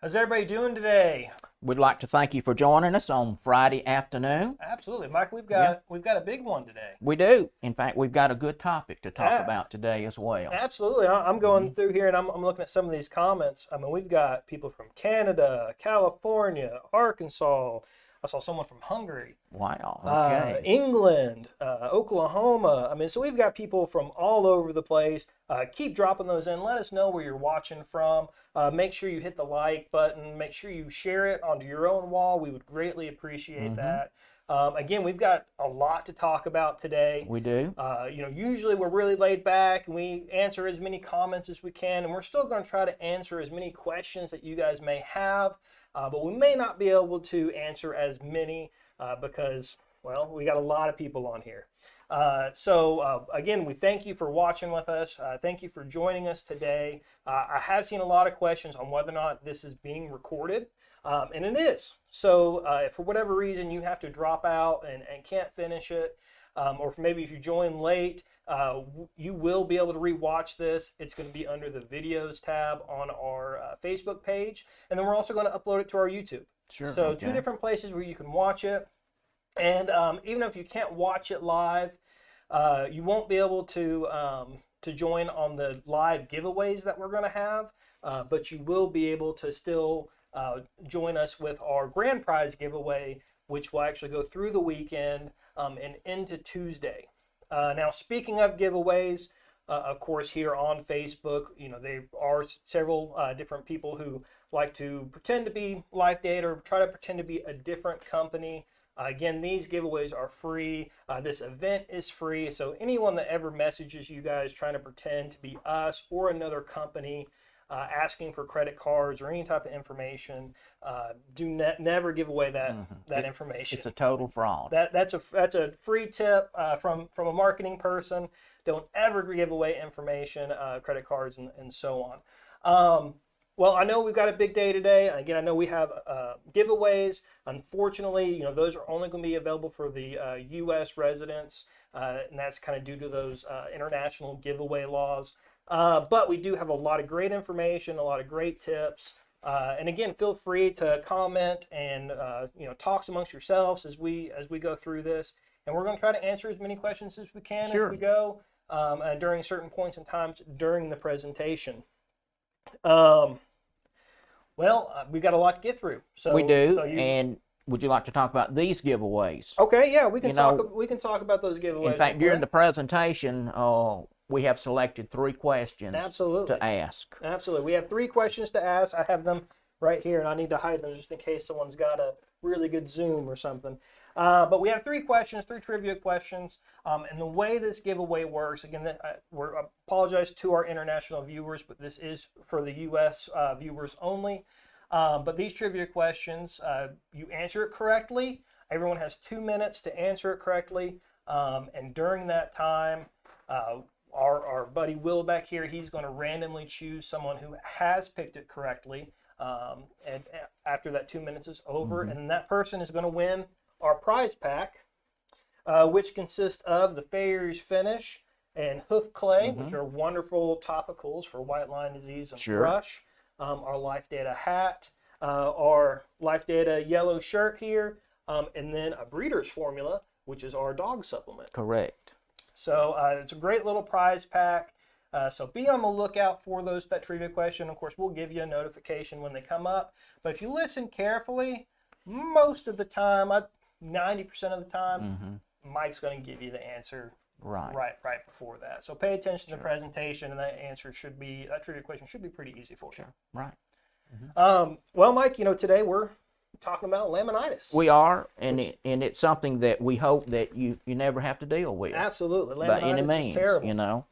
How's everybody doing today? We'd like to thank you for joining us on Friday afternoon. Absolutely, Mike. We've Yeah, got we've got a big one today. we do. In fact, we've got a good topic to talk Yeah, about today as well. absolutely. I'm hmm going through here and I'm looking at some of these comments. I mean, we've got people from Canada, California, Arkansas. I saw someone from Hungary, Wow, okay. England, Oklahoma. I mean, so we've got people from all over the place. Keep dropping those in. Let us know where you're watching from. Make sure you hit the like button. Make sure you share it onto your own wall. We would greatly appreciate hmm that. Again, we've got a lot to talk about today. We do. Usually we're really laid back and we answer as many comments as we can, and we're still going to try to answer as many questions that you guys may have. But we may not be able to answer as many because, well, we got a lot of people on here. Again, we thank you for watching with us. Thank you for joining us today. I have seen a lot of questions on whether or not this is being recorded, and it is. So if for whatever reason you have to drop out and can't finish it, or maybe if you join late, you will be able to rewatch this. It's going to be under the videos tab on our Facebook page, and then we're also going to upload it to our YouTube. Sure, So okay. two different places where you can watch it. And even if you can't watch it live, you won't be able to join on the live giveaways that we're going to have, but you will be able to still join us with our grand prize giveaway, which will actually go through the weekend and into Tuesday. Now, speaking of giveaways, of course, here on Facebook, there are several different people who like to pretend to be Life Data or try to pretend to be a different company. Again, these giveaways are free. This event is free. So anyone that ever messages you guys trying to pretend to be us or another company, asking for credit cards or any type of information, never give away that information. It's a total fraud. That's a free tip from a marketing person. Don't ever give away information, credit cards, and so on. Well, I know we've got a big day today. Again, I know we have giveaways. Unfortunately, those are only going to be available for the U.S. residents, and that's kind of due to those international giveaway laws. But we do have a lot of great information, a lot of great tips. And again, feel free to comment and talk amongst yourselves as we go through this. And we're going to try to answer as many questions as we can Sure. as we go during certain points in times during the presentation. We got a lot to get through. We do. And would you like to talk about these giveaways? Okay, yeah, we can talk about those giveaways. In fact, during the presentation, we have selected 3 questions Absolutely. to ask. Absolutely. We have 3 questions to ask. I have them right here, and I need to hide them just in case someone's got a really good Zoom or something. But we have 3 questions, 3 trivia questions. And the way this giveaway works, again, I apologize to our international viewers, but this is for the U.S. Viewers only. But these trivia questions, you answer it correctly. Everyone has 2 minutes to answer it correctly. And during that time, our buddy Will back here, he's going to randomly choose someone who has picked it correctly. And after that 2 minutes is over, and that person is going to win our prize pack, which consists of the Farrier's Finish and Hoof Clay, which are wonderful topicals for white line disease and thrush. Our Life Data hat, our Life Data yellow shirt here, and then a breeder's formula, which is our dog supplement. Correct. So it's a great little prize pack. So be on the lookout for that trivia question. Of course, we'll give you a notification when they come up. But if you listen carefully, most of the time, 90% of the time, Mike's going to give you the answer right before that. So pay attention to the presentation, and that trivia question should be pretty easy for you. Right. Well, Mike, today we're talking about laminitis. We are, and it's something that we hope that you never have to deal with. Absolutely. Laminitis by any means, is terrible.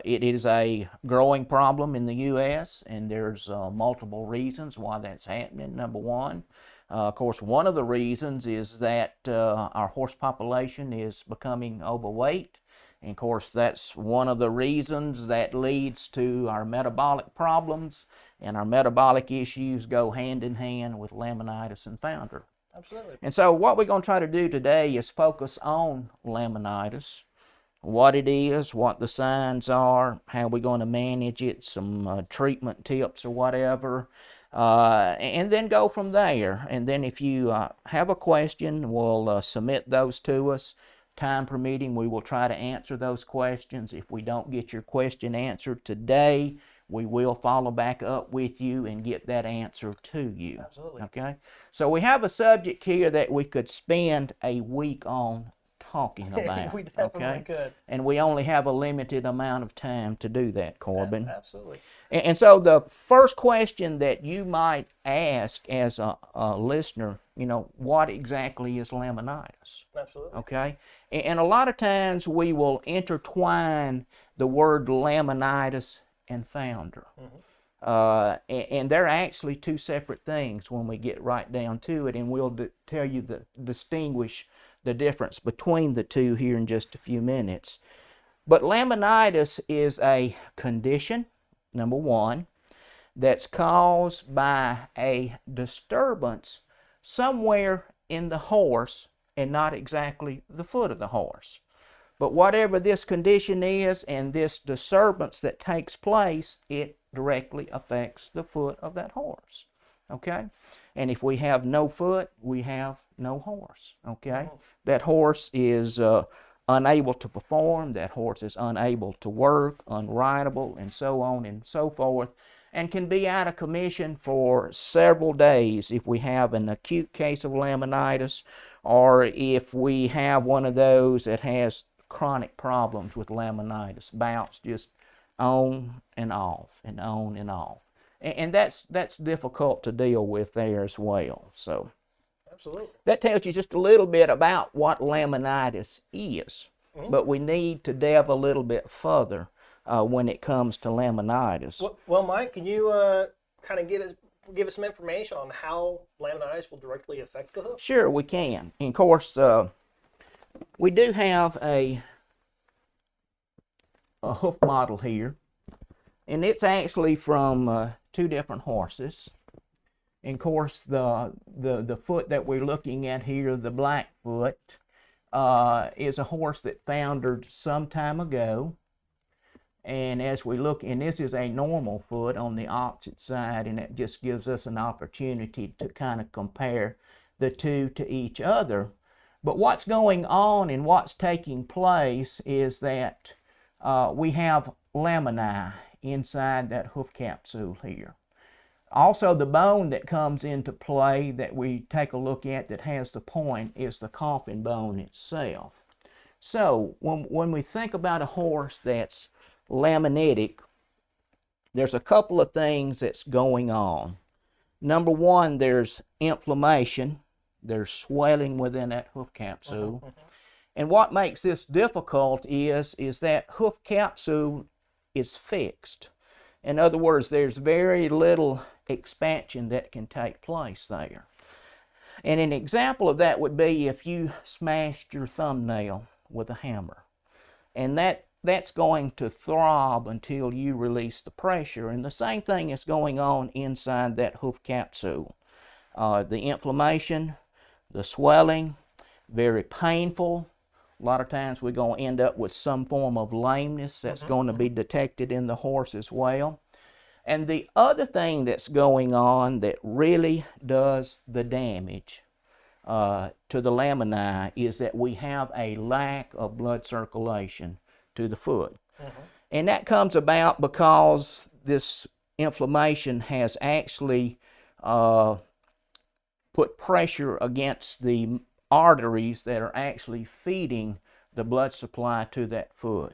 It is a growing problem in the U.S., and there's multiple reasons why that's happening. Number one, of course, one of the reasons is that our horse population is becoming overweight. And of course, that's one of the reasons that leads to our metabolic problems, and our metabolic issues go hand in hand with laminitis and founder. Absolutely. And so what we're going to try to do today is focus on laminitis, what it is, what the signs are, how we're going to manage it, some treatment tips or whatever. and then go from there. And then if you have a question, we'll submit those to us. Time permitting, we will try to answer those questions. If we don't get your question answered today, we will follow back up with you and get that answer to you. Absolutely. Okay? So we have a subject here that we could spend a week on talking about. We definitely could. And we only have a limited amount of time to do that, Corbin. Absolutely. And so the first question that you might ask as a listener, what exactly is laminitis? Absolutely. Okay? And a lot of times we will intertwine the word laminitis and founder. And they're actually two separate things when we get right down to it, and we'll tell you distinguish the difference between the two here in just a few minutes. But laminitis is a condition, number one, that's caused by a disturbance somewhere in the horse and not exactly the foot of the horse. But whatever this condition is and this disturbance that takes place, it directly affects the foot of that horse. Okay? And if we have no foot, we have no horse. Okay? That horse is unable to perform, that horse is unable to work, unrideable, and so on and so forth, and can be out of commission for several days if we have an acute case of laminitis, or if we have one of those that has chronic problems with laminitis, bouts just on and off and on and off. And that's difficult to deal with there as well. So absolutely, that tells you just a little bit about what laminitis is. But we need to delve a little bit further when it comes to laminitis. Well, Mike, can you kind of give us some information on how laminitis will directly affect the hoof? Sure, we can. And of course, we do have a hoof model here, and it's actually from two different horses. And of course, the foot that we're looking at here, the Blackfoot, is a horse that foundered some time ago. And as we look, and this is a normal foot on the opposite side, and it just gives us an opportunity to kind of compare the two to each other. But what's going on and what's taking place is that we have lamini inside that hoof capsule here. Also, the bone that comes into play that we take a look at that has the point is the coffin bone itself. So when we think about a horse that's laminitic, there's a couple of things that's going on. Number one, there's inflammation. There's swelling within that hoof capsule. And what makes this difficult is that hoof capsule is fixed. In other words, there's very little expansion that can take place there. And an example of that would be if you smashed your thumbnail with a hammer. And that's going to throb until you release the pressure. And the same thing is going on inside that hoof capsule. The inflammation, the swelling, very painful. A lot of times we're going to end up with some form of lameness that's going to be detected in the horse as well. And the other thing that's going on that really does the damage to the lamini is that we have a lack of blood circulation to the foot. And that comes about because this inflammation has actually put pressure against the arteries that are actually feeding the blood supply to that foot.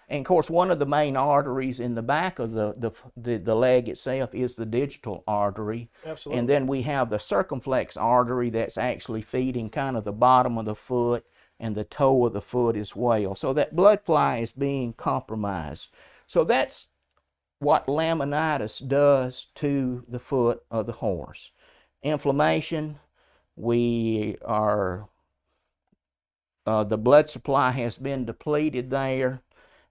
And of course, one of the main arteries in the back of the leg itself is the digital artery. Absolutely. And then we have the circumflex artery that's actually feeding kind of the bottom of the foot and the toe of the foot as well. So that blood flow is being compromised. So that's what laminitis does to the foot of the horse. Inflammation, the blood supply has been depleted there.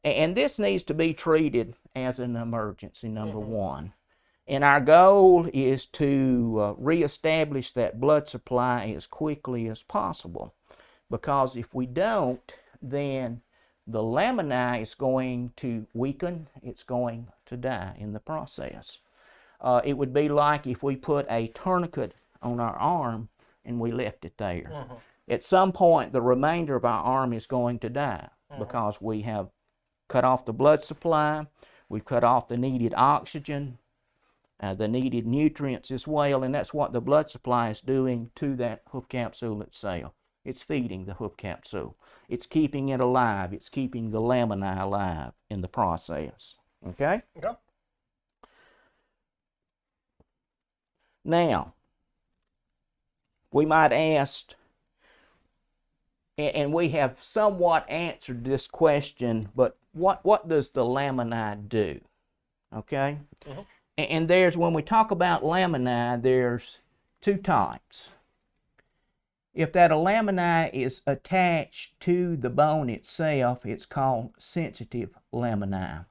And this needs to be treated as an emergency, number one. And our goal is to reestablish that blood supply as quickly as possible. Because if we don't, then the lamina is going to weaken, it's going to die in the process. it would be like if we put a tourniquet on our arm and we left it there. Mm-hmm. At some point, the remainder of our arm is going to die because we have cut off the blood supply, we've cut off the needed oxygen, the needed nutrients as well, and that's what the blood supply is doing to that hoof capsule itself. It's feeding the hoof capsule. It's keeping it alive. It's keeping the lamina alive in the process. Okay? Okay. Now, we might ask, and we have somewhat answered this question, but what does the lamina do? Okay? Mm-hmm. And there's, when we talk about lamina, there's two types. If that lamina is attached to the bone itself, it's called sensitive lamina.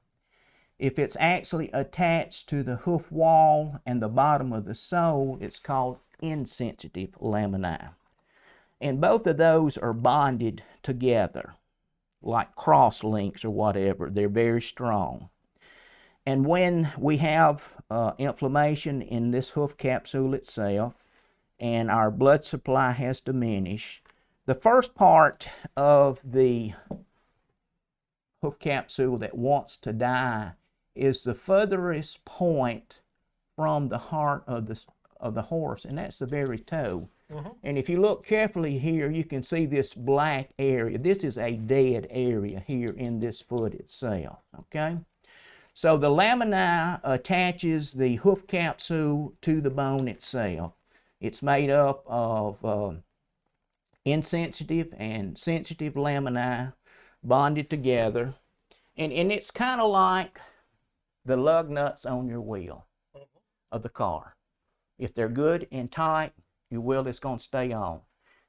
If it's actually attached to the hoof wall and the bottom of the sole, it's called insensitive lamina. And both of those are bonded together, like cross links or whatever. They're very strong. And when we have inflammation in this hoof capsule itself, and our blood supply has diminished, the first part of the hoof capsule that wants to die is the furthest point from the heart of the horse, and that's the very toe. Mm-hmm. And if you look carefully here, you can see this black area. This is a dead area here in this foot itself, okay? So the lamina attaches the hoof capsule to the bone itself. It's made up of insensitive and sensitive lamina bonded together. And it's kind of like the lug nuts on your wheel of the car. If they're good and tight, your wheel is going to stay on.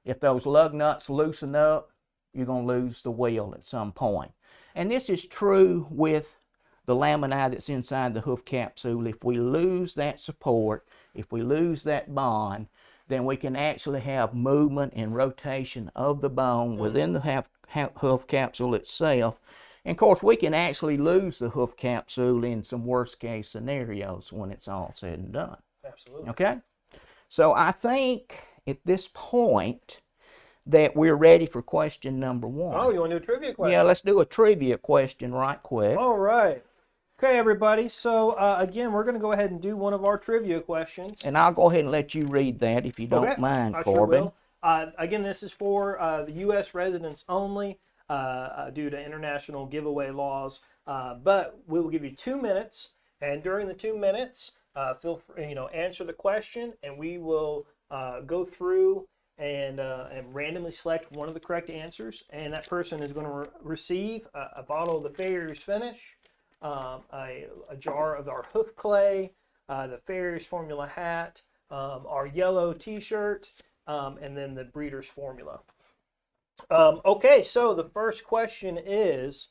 If those lug nuts loosen up, you're going to lose the wheel at some point. And this is true with the lamina that's inside the hoof capsule. If we lose that support, if we lose that bond, then we can actually have movement and rotation of the bone within the hoof capsule itself. And of course, we can actually lose the hoof capsule in some worst case scenarios when it's all said and done. Absolutely. Okay? So I think at this point that we're ready for question number one. Oh, you want to do a trivia question? Yeah, let's do a trivia question right quick. All right. Okay, everybody. So, again, we're going to go ahead and do one of our trivia questions. And I'll go ahead and let you read that if you don't mind, I Corbin. sure will. Again, this is for the U.S. residents only due to international giveaway laws. But we will give you 2 minutes, and during the 2 minutes, feel free, answer the question, and we will go through and randomly select one of the correct answers, and that person is going to receive a bottle of the Farrier's Finish, a jar of our hoof clay, the Farrier's Formula hat, our yellow t-shirt, and then the Breeder's Formula. Okay, so the first question is,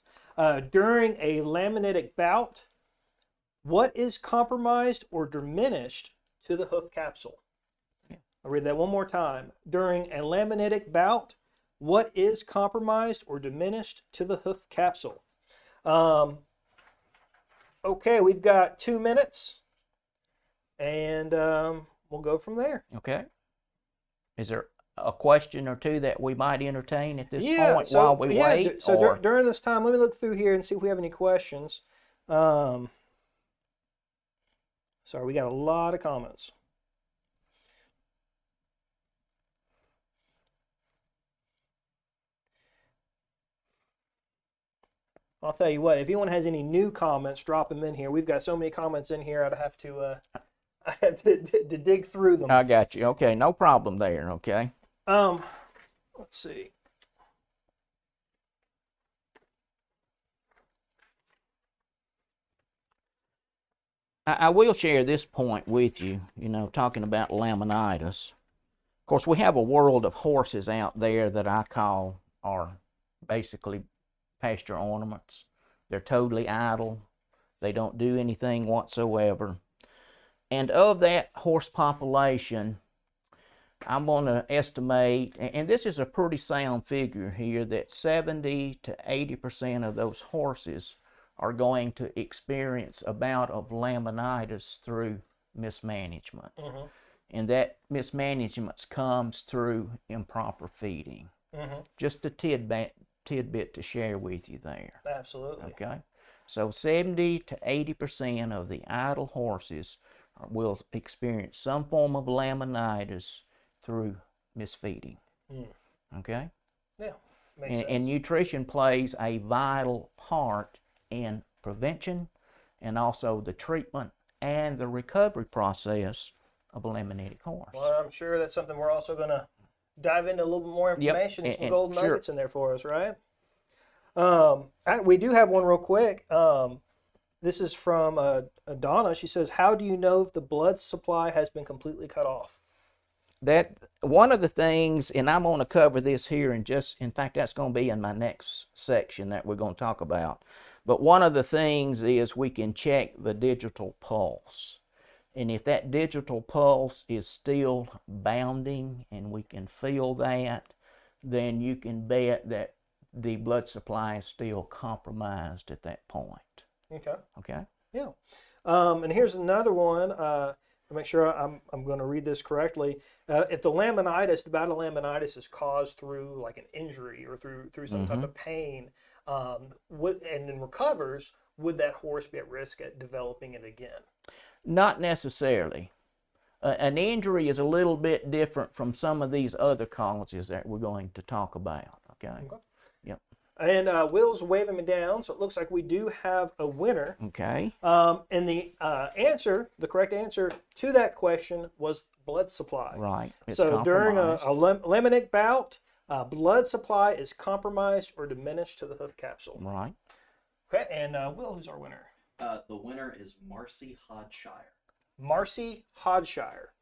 during a laminitic bout, what is compromised or diminished to the hoof capsule? I'll read that one more time. During a laminitic bout, what is compromised or diminished to the hoof capsule? Okay, we've got 2 minutes, and we'll go from there. Okay. Is there a question or two that we might entertain at this point while we wait? So during this time, let me look through here and see if we have any questions. Sorry, we got a lot of comments. I'll tell you what, if anyone has any new comments, drop them in here. We've got so many comments in here, I'd have to dig through them. I got you. Okay, no problem there. Okay. Let's see. I will share this point with you, talking about laminitis. Of course, we have a world of horses out there that I call are basically pasture ornaments. They're totally idle. They don't do anything whatsoever. And of that horse population, I'm going to estimate, and this is a pretty sound figure here, that 70 to 80% of those horses are going to experience a bout of laminitis through mismanagement. Mm-hmm. And that mismanagement comes through improper feeding. Mm-hmm. Just a tidbit to share with you there. Absolutely. Okay? So 70 to 80% of the idle horses will experience some form of laminitis through misfeeding. Mm. Okay? Yeah, makes And sense. nutrition plays a vital part in prevention and also the treatment and the recovery process of a laminitic horse. Well, I'm sure that's something we're also going to dive into a little bit more information, Yep, some gold sure. nuggets in there for us, right? We do have one real quick. This is from Donna. She says, "How do you know if the blood supply has been completely cut off?" That one of the things, and I'm going to cover this here in fact, that's going to be in my next section that we're going to talk about. But one of the things is we can check the digital pulse. And if that digital pulse is still bounding and we can feel that, then you can bet that the blood supply is still compromised at that point. Okay. Okay? Yeah. And here's another one. To make sure I'm going to read this correctly. If the laminitis, the bout of laminitis, is caused through like an injury or through some type of pain, and then recovers, would that horse be at risk at developing it again? Not necessarily. An injury is a little bit different from some of these other causes that we're going to talk about. Okay? Yep. And Will's waving me down, so it looks like we do have a winner. Okay. And the correct answer to that question was blood supply. Right. It's So during a compromised. laminitic bout, blood supply is compromised or diminished to the hoof capsule. Right. Okay, and Will, who's our winner? The winner is Marcy Hodshire. Marcy Hodshire.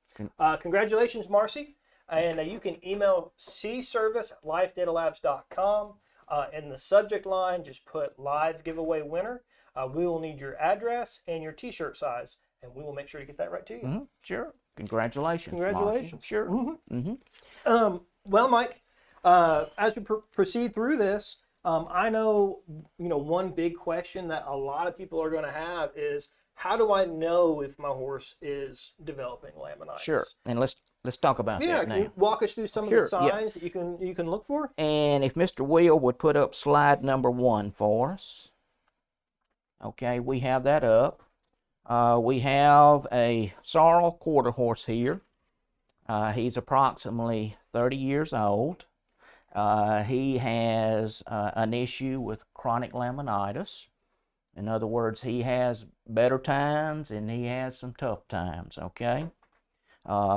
Congratulations, Marcy. And you can email cservice@lifedatalabs.com. In the subject line, just put live giveaway winner. We will need your address and your t-shirt size, and we will make sure to get that right to you. Mm-hmm. Sure. Congratulations. Congratulations. Marcy. Sure. Mm-hmm. Mm-hmm. Well, Mike, as we proceed through this, I know one big question that a lot of people are going to have is, how do I know if my horse is developing laminitis? Sure. And let's talk about that now. Can you walk us through some of the signs that you can look for? And if Mr. Will would put up slide number 1 for us. Okay, we have that up. We have a sorrel quarter horse here. He's approximately 30 years old. He has an issue with chronic laminitis. In other words, he has better times and he has some tough times, okay?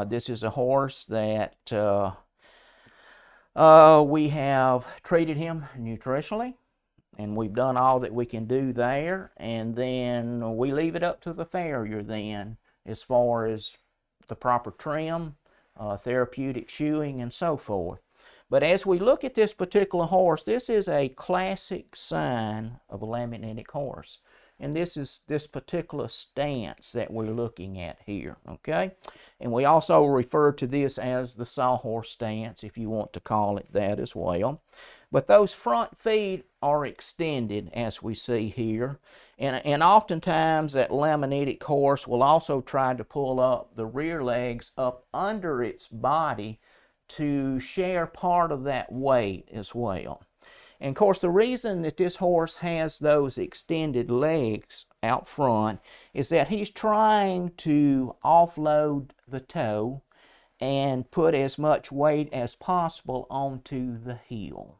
This is a horse that we have treated him nutritionally, and we've done all that we can do there, and then we leave it up to the farrier then as far as the proper trim, therapeutic shoeing, and so forth. But as we look at this particular horse, this is a classic sign of a laminitic horse. And this is this particular stance that we're looking at here, okay? And we also refer to this as the sawhorse stance, if you want to call it that as well. But those front feet are extended, as we see here. And oftentimes that laminitic horse will also try to pull up the rear legs up under its body to share part of that weight as well. And of course, the reason that this horse has those extended legs out front is that he's trying to offload the toe and put as much weight as possible onto the heel.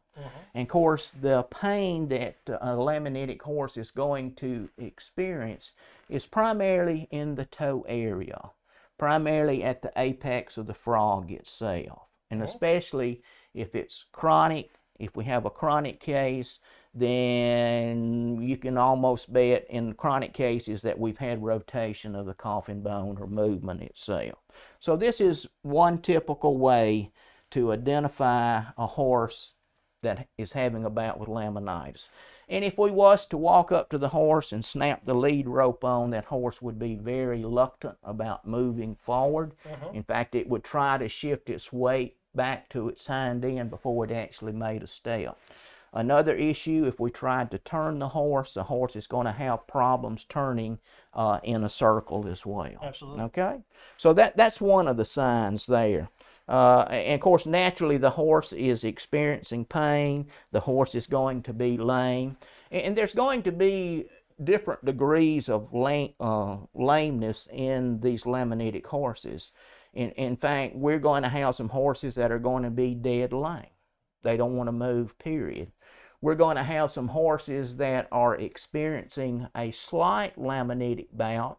And of course, the pain that a laminitic horse is going to experience is primarily in the toe area, primarily at the apex of the frog itself. And especially if it's chronic, if we have a chronic case, then you can almost bet in chronic cases that we've had rotation of the coffin bone or movement itself. So this is one typical way to identify a horse that is having a bout with laminitis. And if we was to walk up to the horse and snap the lead rope on, that horse would be very reluctant about moving forward. In fact, it would try to shift its weight back to its hind end before it actually made a step. Another issue, if we tried to turn the horse is going to have problems turning in a circle as well. Absolutely. Okay, so that's one of the signs there. And of course, naturally, the horse is experiencing pain. The horse is going to be lame, and there's going to be different degrees of lameness in these laminitic horses. In fact, we're going to have some horses that are going to be dead lame. They don't want to move, period. We're going to have some horses that are experiencing a slight laminitic bout,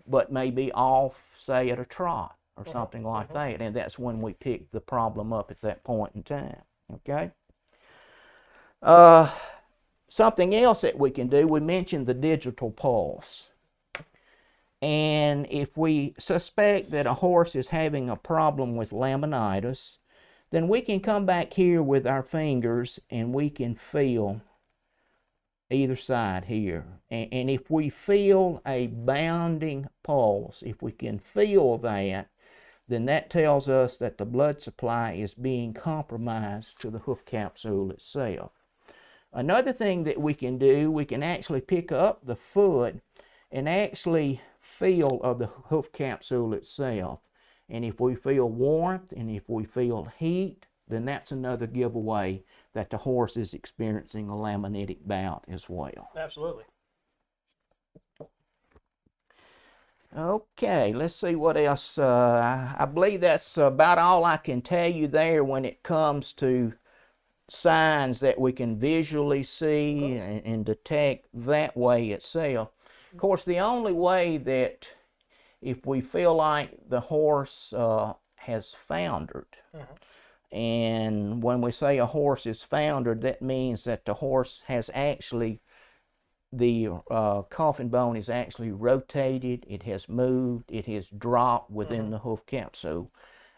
but maybe off, say, at a trot or something like that. And that's when we pick the problem up at that point in time. Okay? Something else that we can do, we mentioned the digital pulse. And if we suspect that a horse is having a problem with laminitis, then we can come back here with our fingers and we can feel either side here. And if we feel a bounding pulse, if we can feel that, then that tells us that the blood supply is being compromised to the hoof capsule itself. Another thing that we can do, we can actually pick up the foot and actually feel of the hoof capsule itself. And if we feel warmth and if we feel heat, then that's another giveaway that the horse is experiencing a laminitic bout as well. Absolutely. Okay, let's see what else. I believe that's about all I can tell you there when it comes to signs that we can visually see and detect that way itself. Of course, the only way that if we feel like the horse has foundered, and when we say a horse is foundered, that means that the horse has actually, the coffin bone is actually rotated, it has moved, it has dropped within the hoof capsule.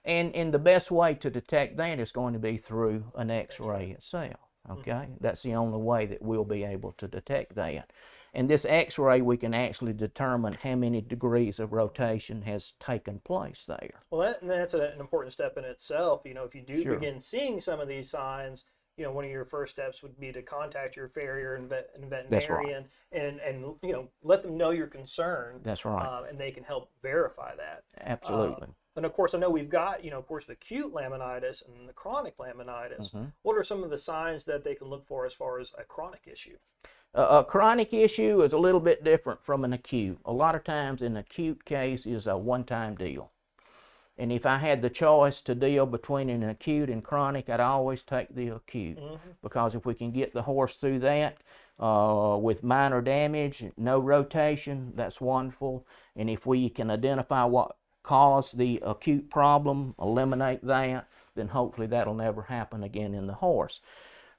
And the best way to detect that is going to be through an x-ray itself. Okay, that's the only way that we'll be able to detect that. And this x-ray, we can actually determine how many degrees of rotation has taken place there. Well, that's an important step in itself. You know, if you do Sure. begin seeing some of these signs, you know, one of your first steps would be to contact your farrier and veterinarian and you know, let them know you're concerned. That's right. And they can help verify that. Absolutely. And of course, I know we've got, you know, of course, the acute laminitis and the chronic laminitis. What are some of the signs that they can look for as far as a chronic issue? A chronic issue is a little bit different from an acute. A lot of times an acute case is a one-time deal. And if I had the choice to deal between an acute and chronic, I'd always take the acute. Because if we can get the horse through that with minor damage, no rotation, that's wonderful. And if we can identify what caused the acute problem, eliminate that, then hopefully that'll never happen again in the horse.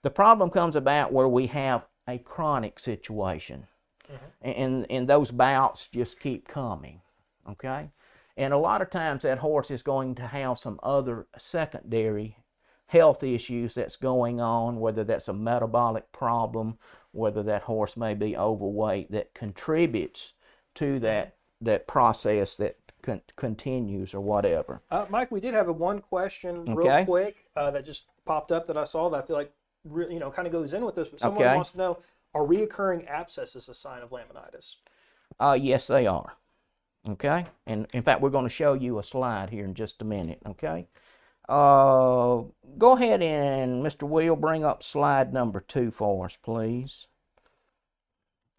The problem comes about where we have a chronic situation, and those bouts just keep coming, okay? And a lot of times that horse is going to have some other secondary health issues that's going on, whether that's a metabolic problem, whether that horse may be overweight, that contributes to that process that continues or whatever. Mike, we did have one question real quick that just popped up that I saw that I feel like you know, kind of goes in with this. But someone wants to know, are reoccurring abscesses a sign of laminitis? Yes, they are. Okay, and in fact, we're going to show you a slide here in just a minute. Okay, go ahead and Mr. Will, bring up slide number 2 for us, please.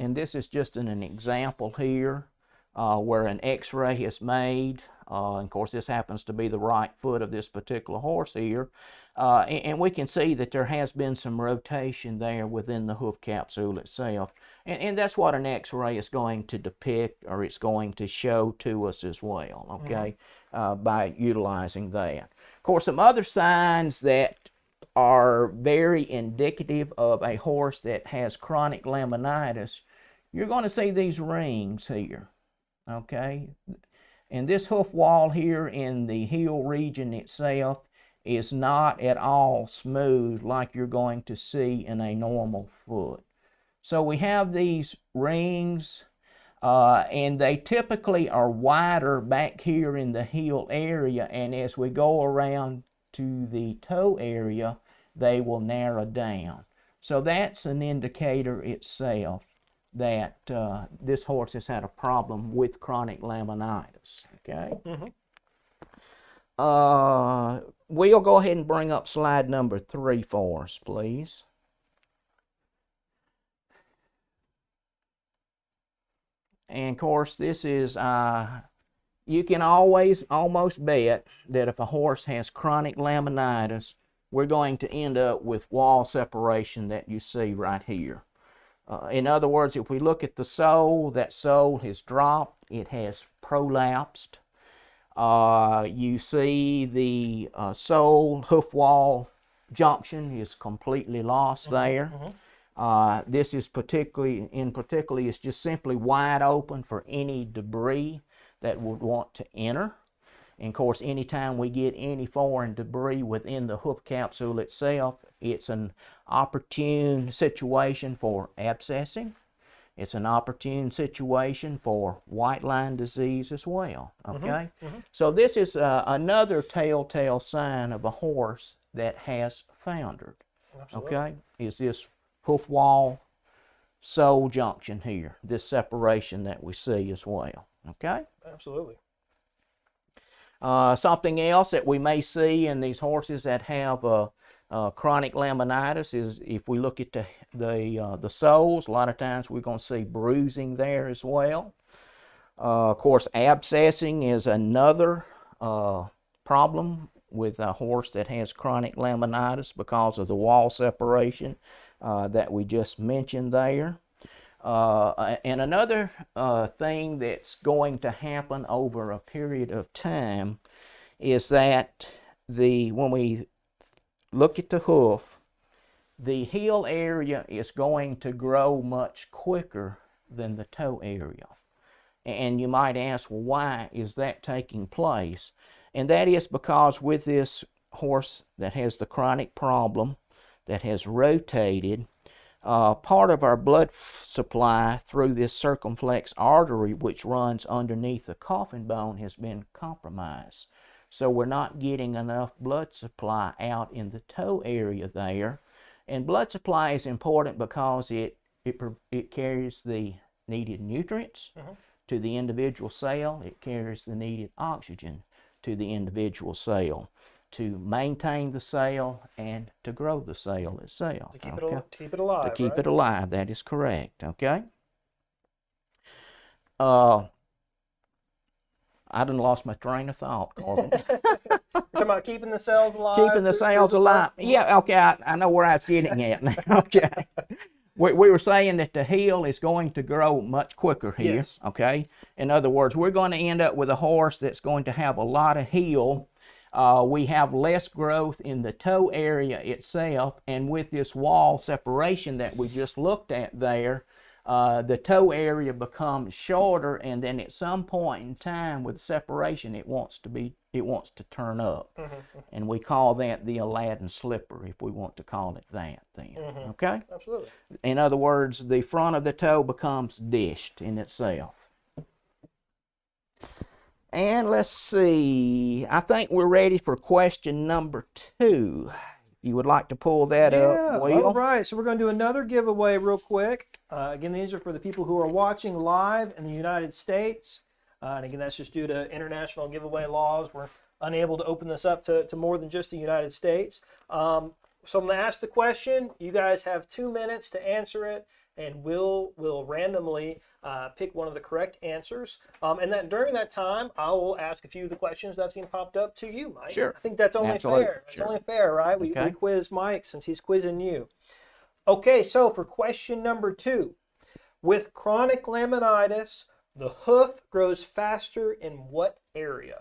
And this is just an example here where an x-ray is made. And of course, this happens to be the right foot of this particular horse here. And we can see that there has been some rotation there within the hoof capsule itself. And that's what an x-ray is going to depict, or it's going to show to us as well, okay, by utilizing that. Of course, some other signs that are very indicative of a horse that has chronic laminitis, you're going to see these rings here, okay? And this hoof wall here in the heel region itself is not at all smooth like you're going to see in a normal foot. So we have these rings, and they typically are wider back here in the heel area, and as we go around to the toe area, they will narrow down. So that's an indicator itself that this horse has had a problem with chronic laminitis. Okay. We'll go ahead and bring up slide number 3 for us, please. And of course, this is, you can always almost bet that if a horse has chronic laminitis, we're going to end up with wall separation that you see right here. In other words, if we look at the sole, that sole has dropped, it has prolapsed. You see the sole hoof wall junction is completely lost there. This is particularly is just simply wide open for any debris that would want to enter. And of course, anytime we get any foreign debris within the hoof capsule itself, it's an opportune situation for abscessing. It's an opportune situation for white line disease as well. Okay, so this is another telltale sign of a horse that has foundered. Absolutely. Okay, is this hoof wall sole junction here, this separation that we see as well. Okay, absolutely. Something else that we may see in these horses that have chronic laminitis is if we look at the soles, a lot of times we're going to see bruising there as well. Of course, abscessing is another problem with a horse that has chronic laminitis because of the wall separation that we just mentioned there. And another thing that's going to happen over a period of time is that when we look at the hoof, the heel area is going to grow much quicker than the toe area. And you might ask, well, why is that taking place? And that is because with this horse that has the chronic problem, that has rotated, part of our blood supply through this circumflex artery, which runs underneath the coffin bone, has been compromised. So we're not getting enough blood supply out in the toe area there. And blood supply is important because it carries the needed nutrients to the individual cell. It carries the needed oxygen to the individual cell to maintain the cell and to grow the cell itself. To keep it alive. To keep it alive, that is correct. Okay. I done lost my train of thought, Corbin. You're talking about keeping the cells alive? Keeping the cells alive. Yeah, okay, I know where I was getting at now. Okay. We were saying that the heel is going to grow much quicker here. Yes. Okay. In other words, we're going to end up with a horse that's going to have a lot of heel. We have less growth in the toe area itself, and with this wall separation that we just looked at there, the toe area becomes shorter, and then at some point in time with separation it wants to turn up. And we call that the Aladdin slipper, if we want to call it that then. Okay? Absolutely. In other words, the front of the toe becomes dished in itself. And let's see, I think we're ready for question number 2. If you would like to pull that up, Will. All right, so we're going to do another giveaway real quick. Again, these are for the people who are watching live in the United States. And again, that's just due to international giveaway laws. We're unable to open this up to more than just the United States. So I'm going to ask the question. You guys have 2 minutes to answer it, and we'll randomly pick one of the correct answers. And then during that time, I will ask a few of the questions that I've seen popped up to you, Mike. Sure. I think that's only fair. That's only fair, right? We quiz Mike since he's quizzing you. Okay, so for question number 2, with chronic laminitis, the hoof grows faster in what area?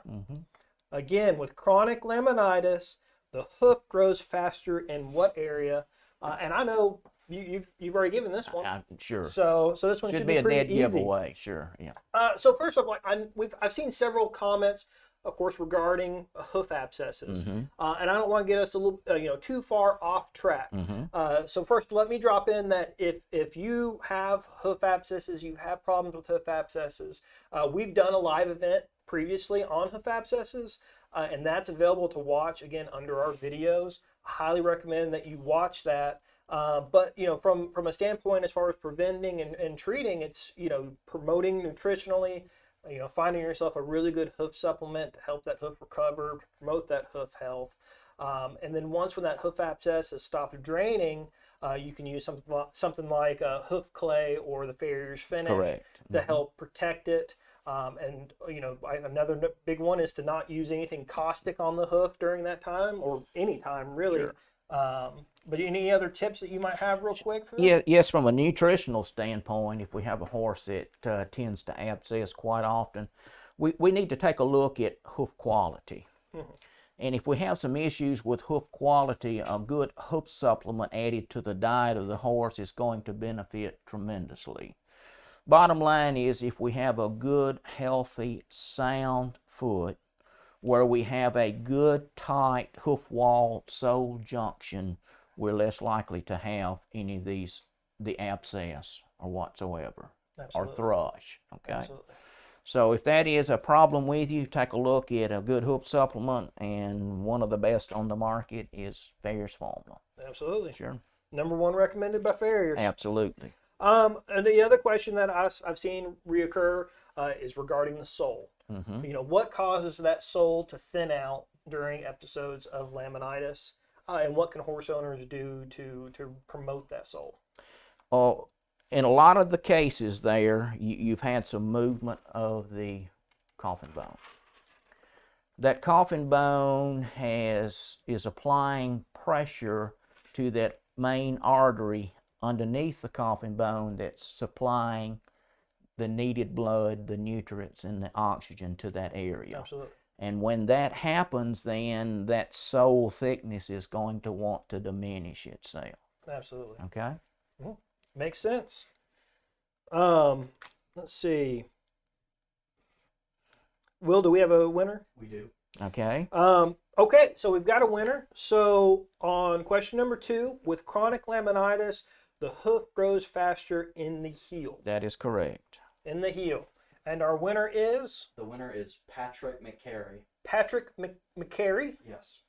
Again, with chronic laminitis, the hoof grows faster in what area? And I know you've already given this one. Sure. So this one should be a pretty dead easy. giveaway. Sure. Yeah. So first off, I've seen several comments, of course, regarding hoof abscesses, and I don't want to get us a little too far off track. So first, let me drop in that if you have hoof abscesses, you have problems with hoof abscesses, we've done a live event previously on hoof abscesses, and that's available to watch again under our videos. I highly recommend that you watch that. But from a standpoint as far as preventing and treating, it's promoting nutritionally, finding yourself a really good hoof supplement to help that hoof recover, to promote that hoof health. And then once when that hoof abscess has stopped draining, you can use something like a hoof clay or the farrier's finish Correct. to help protect it. And another big one is to not use anything caustic on the hoof during that time, or any time really. Sure. But any other tips that you might have real quick for that? Yeah, yes, from a nutritional standpoint, if we have a horse that tends to abscess quite often, we need to take a look at hoof quality. Mm-hmm. And if we have some issues with hoof quality, a good hoof supplement added to the diet of the horse is going to benefit tremendously. Bottom line is, if we have a good, healthy, sound foot, where we have a good, tight hoof wall sole junction, we're less likely to have any of the abscess or whatsoever. Absolutely. Or thrush. Okay. Absolutely. So if that is a problem with you, take a look at a good hoof supplement, and one of the best on the market is Farrier's formula. Absolutely. Sure. #1 recommended by Farrier's. Absolutely. And the other question that I've seen reoccur is regarding the sole. Mm-hmm. What causes that sole to thin out during episodes of laminitis, and what can horse owners do to promote that sole? In a lot of the cases there, you've had some movement of the coffin bone. That coffin bone is applying pressure to that main artery underneath the coffin bone that's supplying the needed blood, the nutrients, and the oxygen to that area. Absolutely. And when that happens, then that sole thickness is going to want to diminish itself. Absolutely. Okay? Mm-hmm. Makes sense. Let's see. Will, do we have a winner? We do. Okay. Okay, so we've got a winner. So on question number 2, with chronic laminitis, the hoof grows faster in the heel. That is correct. In the heel. And our winner is? The winner is Patrick McCary. Patrick McCary? Yes.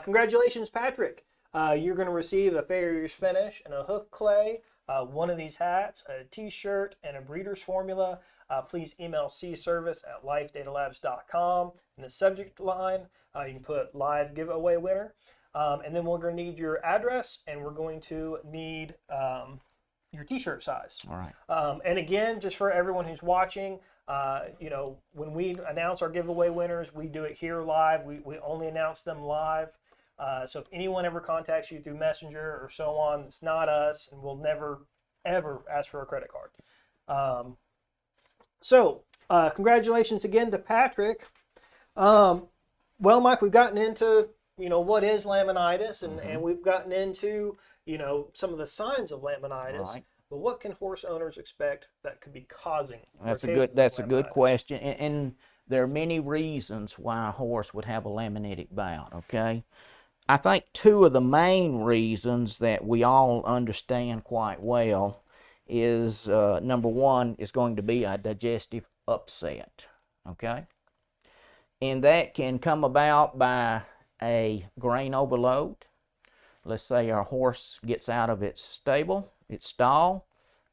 Congratulations, Patrick. You're going to receive a Farrier's finish and a hoof clay, one of these hats, a t-shirt, and a breeder's formula. Please email cservice@lifedatalabs.com. In the subject line, you can put live giveaway winner. And then we're going to need your address, and we're going to need your t-shirt size. All right. And again, just for everyone who's watching, when we announce our giveaway winners, we do it here live. We only announce them live. So if anyone ever contacts you through Messenger or so on, it's not us, and we'll never, ever ask for a credit card. Congratulations again to Patrick. Well, Mike, we've gotten into, what is laminitis, and we've gotten into, some of the signs of laminitis. Right. But what can horse owners expect that could be causing? That's a good question, and there are many reasons why a horse would have a laminitic bout. Okay, I think 2 of the main reasons that we all understand quite well is number 1 is going to be a digestive upset. Okay, and that can come about by a grain overload. Let's say our horse gets out of its stall,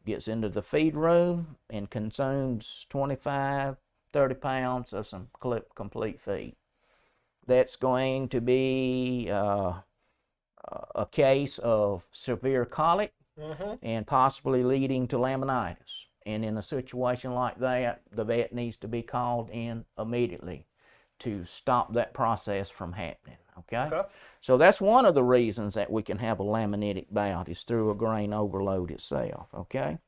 gets into the feed room, and consumes 25, 30 pounds of some complete feed. That's going to be a case of severe colic and possibly leading to laminitis. And in a situation like that, the vet needs to be called in immediately to stop that process from happening. Okay? So that's one of the reasons that we can have a laminitic bout, is through a grain overload itself. Okay?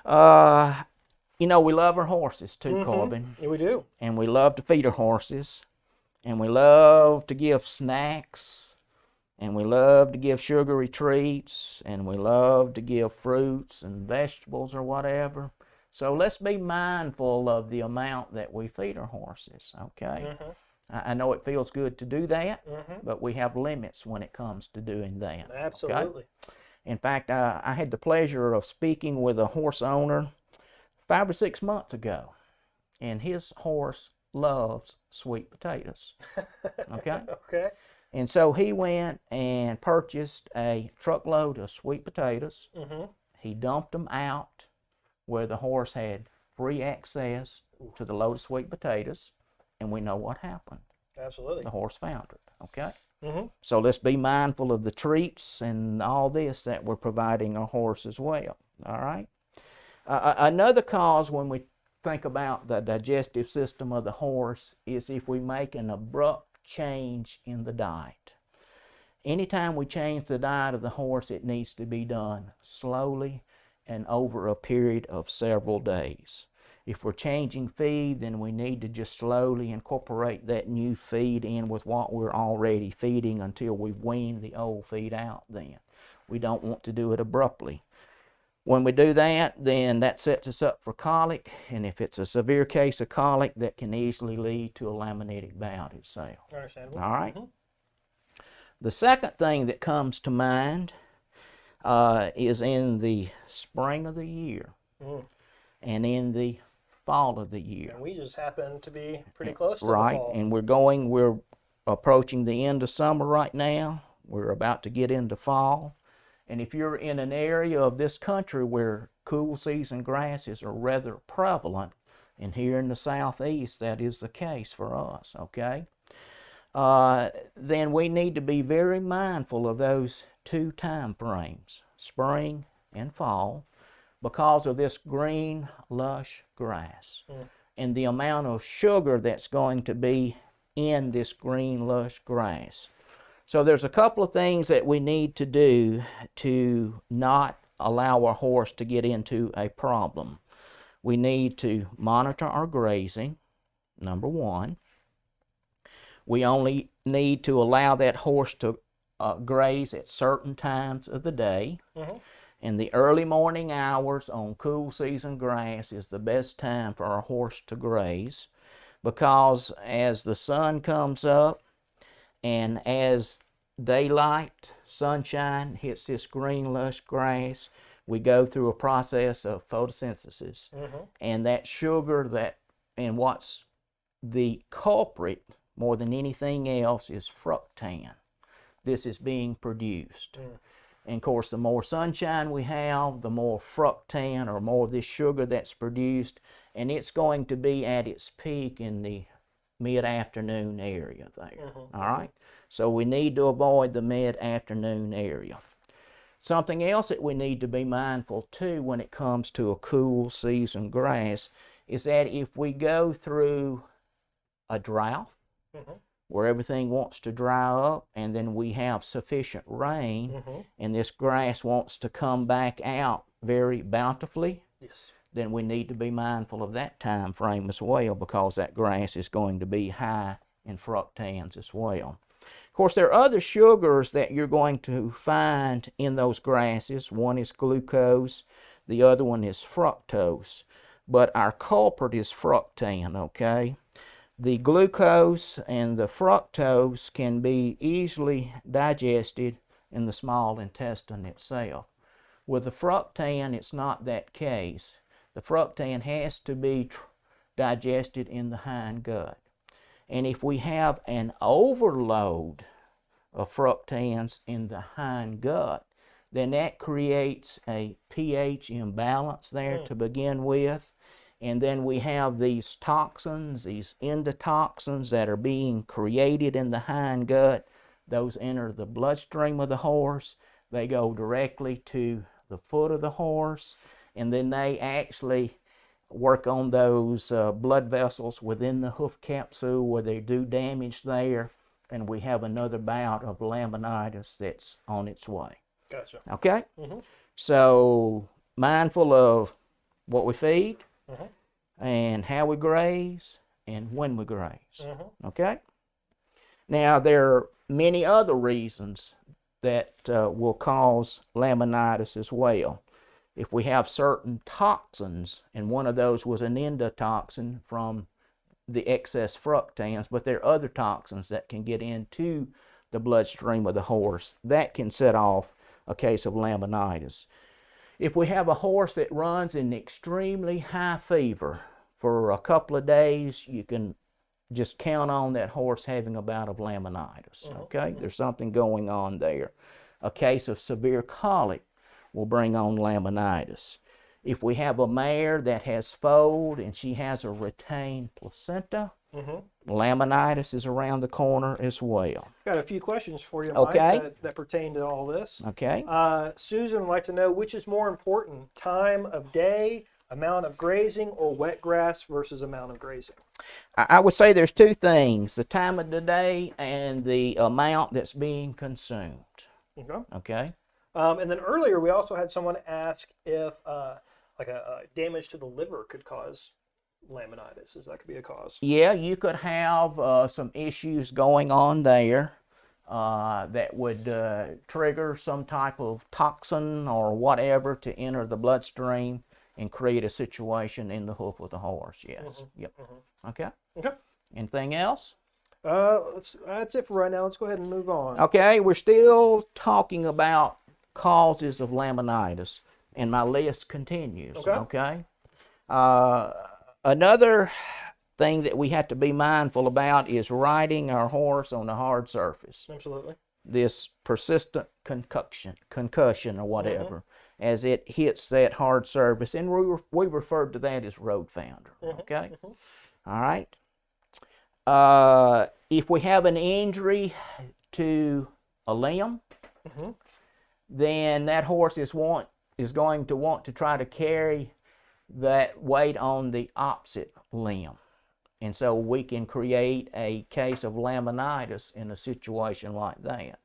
We love our horses too, Corbin. Yeah, we do. And we love to feed our horses. And we love to give snacks. And we love to give sugary treats. And we love to give fruits and vegetables or whatever. So let's be mindful of the amount that we feed our horses, okay? I know it feels good to do that, but we have limits when it comes to doing that. Absolutely. Okay? In fact, I had the pleasure of speaking with a horse owner 5 or 6 months ago, and his horse loves sweet potatoes, okay? Okay. And so he went and purchased a truckload of sweet potatoes. Mm-hmm. He dumped them out where the horse had free access to the load of sweet potatoes, and we know what happened. Absolutely. The horse found it, okay? Mm-hmm. So let's be mindful of the treats and all this that we're providing our horse as well, all right? Another cause when we think about the digestive system of the horse is if we make an abrupt change in the diet. Anytime we change the diet of the horse, it needs to be done slowly and over a period of several days. If we're changing feed, then we need to just slowly incorporate that new feed in with what we're already feeding until we've weaned the old feed out then. We don't want to do it abruptly. When we do that, then that sets us up for colic, and if it's a severe case of colic, that can easily lead to a laminitic bowel itself. Understandable. All right? Mm-hmm. The second thing that comes to mind is in the spring of the year and in the fall of the year. And we just happen to be pretty close to the Right, fall. and we're approaching the end of summer right now. We're about to get into fall. And if you're in an area of this country where cool season grasses are rather prevalent, and here in the southeast that is the case for us, okay? Then we need to be very mindful of those two time frames, spring and fall, because of this green, lush grass and the amount of sugar that's going to be in this green, lush grass. So there's a couple of things that we need to do to not allow our horse to get into a problem. We need to monitor our grazing, number one. We only need to allow that horse to graze at certain times of the day. In the early morning hours on cool season grass is the best time for our horse to graze, because as the sun comes up and as daylight, sunshine hits this green lush grass, we go through a process of photosynthesis. And that sugar and what's the culprit more than anything else is fructan. This is being produced. And of course, the more sunshine we have, the more fructan or more of this sugar that's produced, and it's going to be at its peak in the mid-afternoon area there. All right? So we need to avoid the mid-afternoon area. Something else that we need to be mindful too when it comes to a cool season grass is that if we go through a drought where everything wants to dry up and then we have sufficient rain and this grass wants to come back out very bountifully, then we need to be mindful of that time frame as well, because that grass is going to be high in fructans as well. Of course, there are other sugars that you're going to find in those grasses. One is glucose, the other one is fructose, but our culprit is fructan, okay? The glucose and the fructose can be easily digested in the small intestine itself. With the fructan, it's not that case. The fructan has to be digested in the hind gut. And if we have an overload of fructans in the hind gut, then that creates a pH imbalance there to begin with. And then we have these toxins, these endotoxins that are being created in the hind gut. Those enter the bloodstream of the horse. They go directly to the foot of the horse, and then they actually work on those blood vessels within the hoof capsule where they do damage there, and we have another bout of laminitis that's on its way. Gotcha. Okay? So mindful of what we feed, and how we graze, and when we graze. Okay? Now, there are many other reasons that will cause laminitis as well. If we have certain toxins, and one of those was an endotoxin from the excess fructans, but there are other toxins that can get into the bloodstream of the horse, that can set off a case of laminitis. If we have a horse that runs in extremely high fever for a couple of days, you can just count on that horse having a bout of laminitis. Okay, there's something going on there. A case of severe colic will bring on laminitis. If we have a mare that has foaled and she has a retained placenta, laminitis is around the corner as well. Got a few questions for you, Mike, Okay. that pertain to all this. Okay. Susan would like to know, which is more important, time of day, amount of grazing, or wet grass versus amount of grazing? I would say there's two things, the time of the day and the amount that's being consumed. Okay. Okay. And then earlier we also had someone ask if like a damage to the liver could cause laminitis. Is that could be a cause? Yeah, you could have some issues going on there that would trigger some type of toxin or whatever to enter the bloodstream and create a situation in the hoof of the horse. Yes. Yep. Okay. Okay. Anything else? That's it for right now. Let's go ahead and move on. Okay, we're still talking about causes of laminitis, and my list continues. Okay. Another thing that we have to be mindful about is riding our horse on a hard surface. Absolutely. This persistent concussion or whatever, as it hits that hard surface, and we referred to that as road founder. Okay. All right. If we have an injury to a limb, then that horse is going to want to try to carry that weight on the opposite limb. And so we can create a case of laminitis in a situation like that,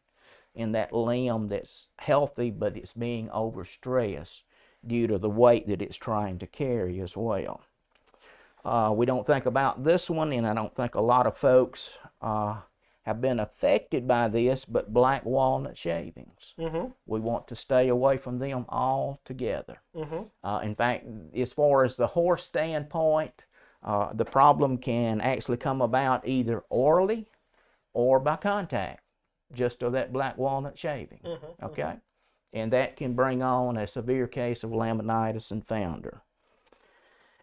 in that limb that's healthy but it's being overstressed due to the weight that it's trying to carry as well. We don't think about this one, and I don't think a lot of folks have been affected by this, but black walnut shavings. We want to stay away from them altogether. In fact, as far as the horse standpoint, the problem can actually come about either orally or by contact, just of that black walnut shaving. Okay? And that can bring on a severe case of laminitis and founder.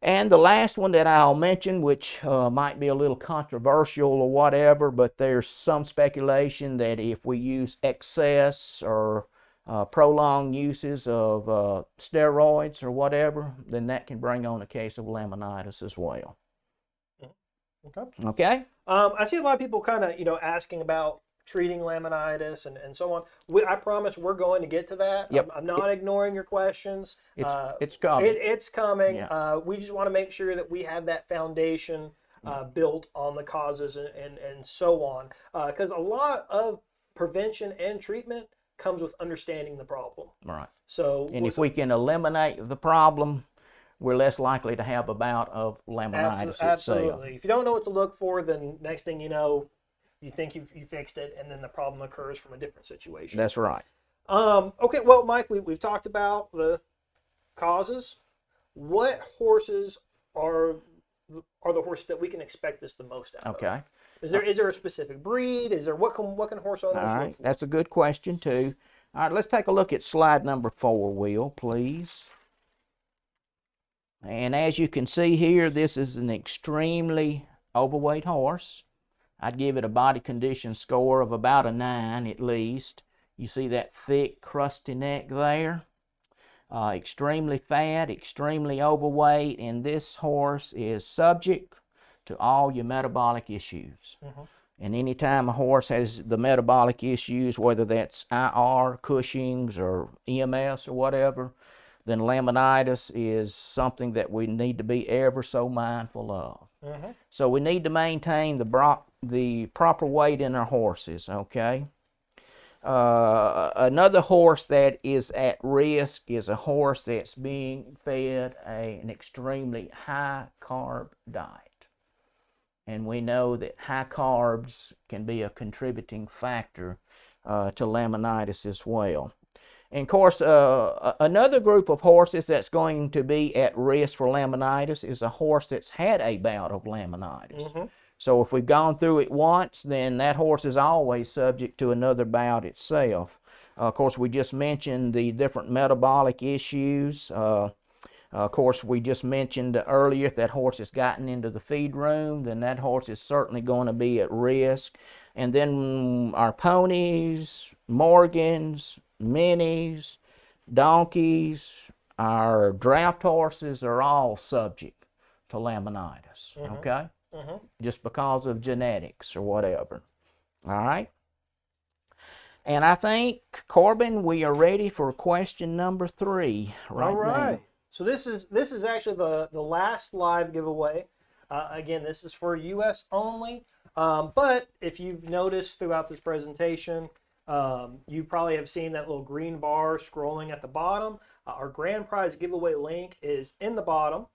And the last one that I'll mention, which might be a little controversial or whatever, but there's some speculation that if we use excess or prolonged uses of steroids or whatever, then that can bring on a case of laminitis as well. Okay. Okay? I see a lot of people kind of, asking about treating laminitis and so on. I promise we're going to get to that. Yep. I'm not ignoring your questions. It's coming. It's coming. Yeah. We just want to make sure that we have that foundation built on the causes and so on. Because a lot of prevention and treatment comes with understanding the problem. Right. So, and if we can eliminate the problem, we're less likely to have a bout of laminitis itself. Absolutely. If you don't know what to look for, then next thing you know, you think you fixed it, and then the problem occurs from a different situation. That's right. Okay, well, Mike, we've talked about the causes. What horses are the horses that we can expect this the most out of? Okay. Is there a specific breed? Is there what can horse owners All look right. for? That's a good question too. All right, let's take a look at slide number 4, Will, please. And as you can see here, this is an extremely overweight horse. I'd give it a body condition score of about a 9 at least. You see that thick, crusty neck there? Extremely fat, extremely overweight, and this horse is subject to all your metabolic issues. And anytime a horse has the metabolic issues, whether that's IR, Cushing's, or EMS or whatever, then laminitis is something that we need to be ever so mindful of. So we need to maintain the proper weight in our horses, okay? Another horse that is at risk is a horse that's being fed an extremely high carb diet. And we know that high carbs can be a contributing factor to laminitis as well. And of course, another group of horses that's going to be at risk for laminitis is a horse that's had a bout of laminitis. So if we've gone through it once, then that horse is always subject to another bout itself. Of course, we just mentioned the different metabolic issues. Of course, we just mentioned earlier if that horse has gotten into the feed room, then that horse is certainly going to be at risk. And then our ponies, Morgans, minis, donkeys, our draft horses are all subject to laminitis, okay? Just because of genetics or whatever. All right? And I think, Corbin, we are ready for question number 3 right All right. now. So this is actually the last live giveaway. Again, this is for U.S. only. But if you've noticed throughout this presentation, you probably have seen that little green bar scrolling at the bottom. Our grand prize giveaway link is in the bottom,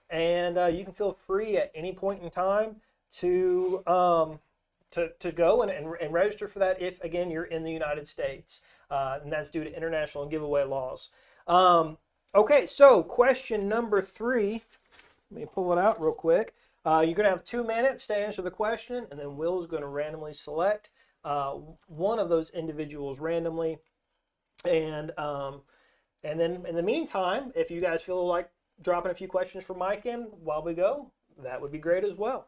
and you can feel free at any point in time to go and register for that if, again, you're in the United States, and that's due to international giveaway laws. Okay, so question number 3. Let me pull it out real quick. You're going to have 2 minutes to answer the question, and then Will's going to randomly select one of those individuals randomly. And then in the meantime, if you guys feel like dropping a few questions for Mike in while we go, that would be great as well.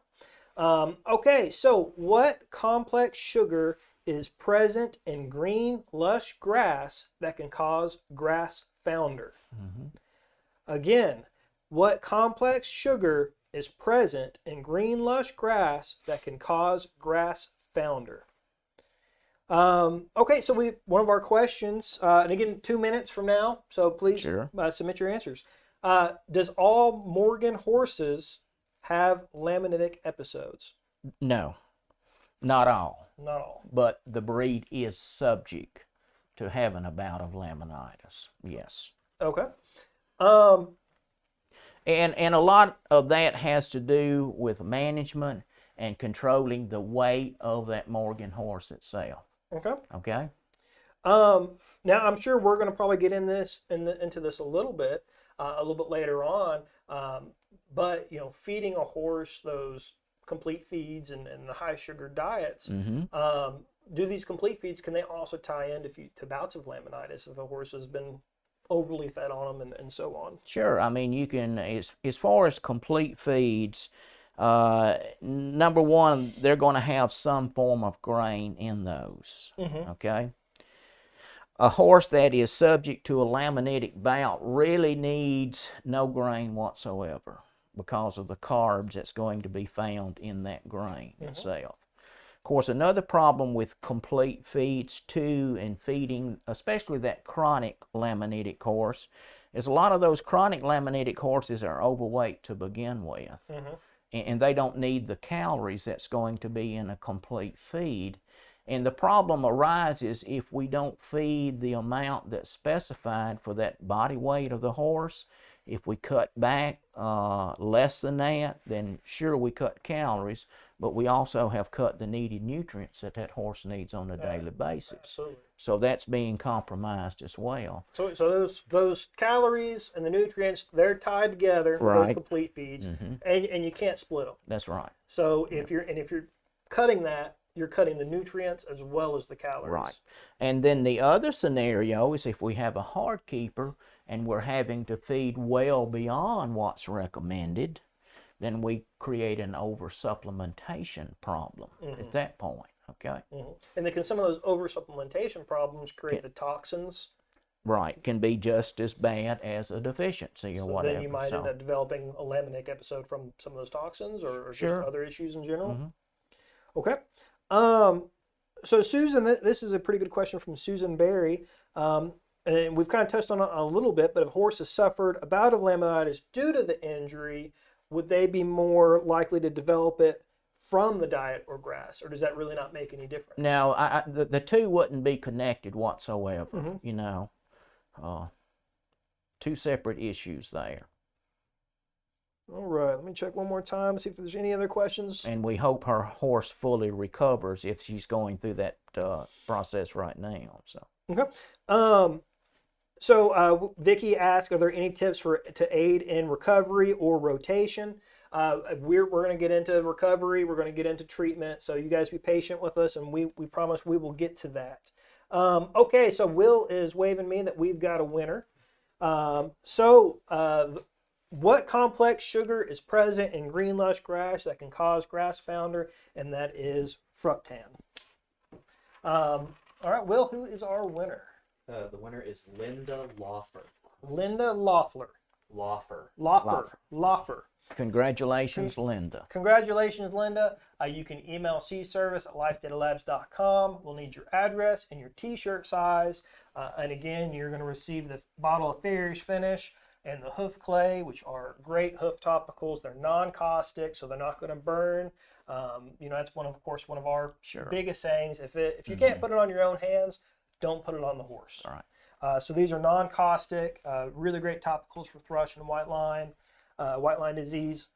Okay, so what complex sugar is present in green, lush grass that can cause grass founder? Again, what complex sugar is present in green, lush grass that can cause grass founder? Okay, so one of our questions, and again, 2 minutes from now, so please submit your answers. Does all Morgan horses have laminitic episodes? No, not all. Not all. But the breed is subject to having a bout of laminitis. Yes. Okay. And a lot of that has to do with management and controlling the weight of that Morgan horse itself. Okay. Okay. Now I'm sure we're going to probably get into this a little bit later on. But feeding a horse those complete feeds and the high sugar diets, do these complete feeds, can they also tie into to bouts of laminitis if a horse has been overly fed on them and so on? Sure. I mean, you can, as far as complete feeds, number one, they're going to have some form of grain in those. Okay. A horse that is subject to a laminitic bout really needs no grain whatsoever because of the carbs that's going to be found in that grain itself. Of course, another problem with complete feeds too, and feeding, especially that chronic laminitic horse, is a lot of those chronic laminitic horses are overweight to begin with. And they don't need the calories that's going to be in a complete feed. And the problem arises if we don't feed the amount that's specified for that body weight of the horse. If we cut back less than that, then sure, we cut calories, but we also have cut the needed nutrients that horse needs on a daily basis. Absolutely. So that's being compromised as well. So those calories and the nutrients, they're tied together with those complete feeds, and you can't split them. That's right. So if you're cutting that, you're cutting the nutrients as well as the calories. Right. And then the other scenario is if we have a hard keeper and we're having to feed well beyond what's recommended, then we create an oversupplementation problem at that point. Okay. And then can some of those oversupplementation problems create the toxins? Right. Can be just as bad as a deficiency or whatever. Then you might end up developing a laminic episode from some of those toxins or just other issues in general. Okay. So Susan, this is a pretty good question from Susan Berry. And we've kind of touched on it a little bit, but if a horse has suffered a bout of laminitis due to the injury, would they be more likely to develop it from the diet or grass, or does that really not make any difference? Now, the two wouldn't be connected whatsoever, two separate issues there. All right, let me check one more time, see if there's any other questions. And we hope her horse fully recovers if she's going through that process right now. So. Okay. So Vicky asked, are there any tips to aid in recovery or rotation? We're going to get into recovery. We're going to get into treatment. So you guys be patient with us, and we promise we will get to that. Okay, so Will is waving me that we've got a winner. So What complex sugar is present in green lush grass that can cause grass founder? And that is fructan. All right, Will, who is our winner? The winner is Linda Lawfer. Linda Loeffler. Lawfer. Congratulations, Linda. Congratulations, Linda. You can email cservice@lifedatalabs.com. We'll need your address and your t-shirt size. And again, you're going to receive the bottle of Farrier's Finish and the Hoof Clay, which are great hoof topicals. They're non-caustic, so they're not going to burn. That's of course, one of our biggest sayings. If you can't put it on your own hands, don't put it on the horse. All right. So these are non-caustic, really great topicals for thrush and white line disease.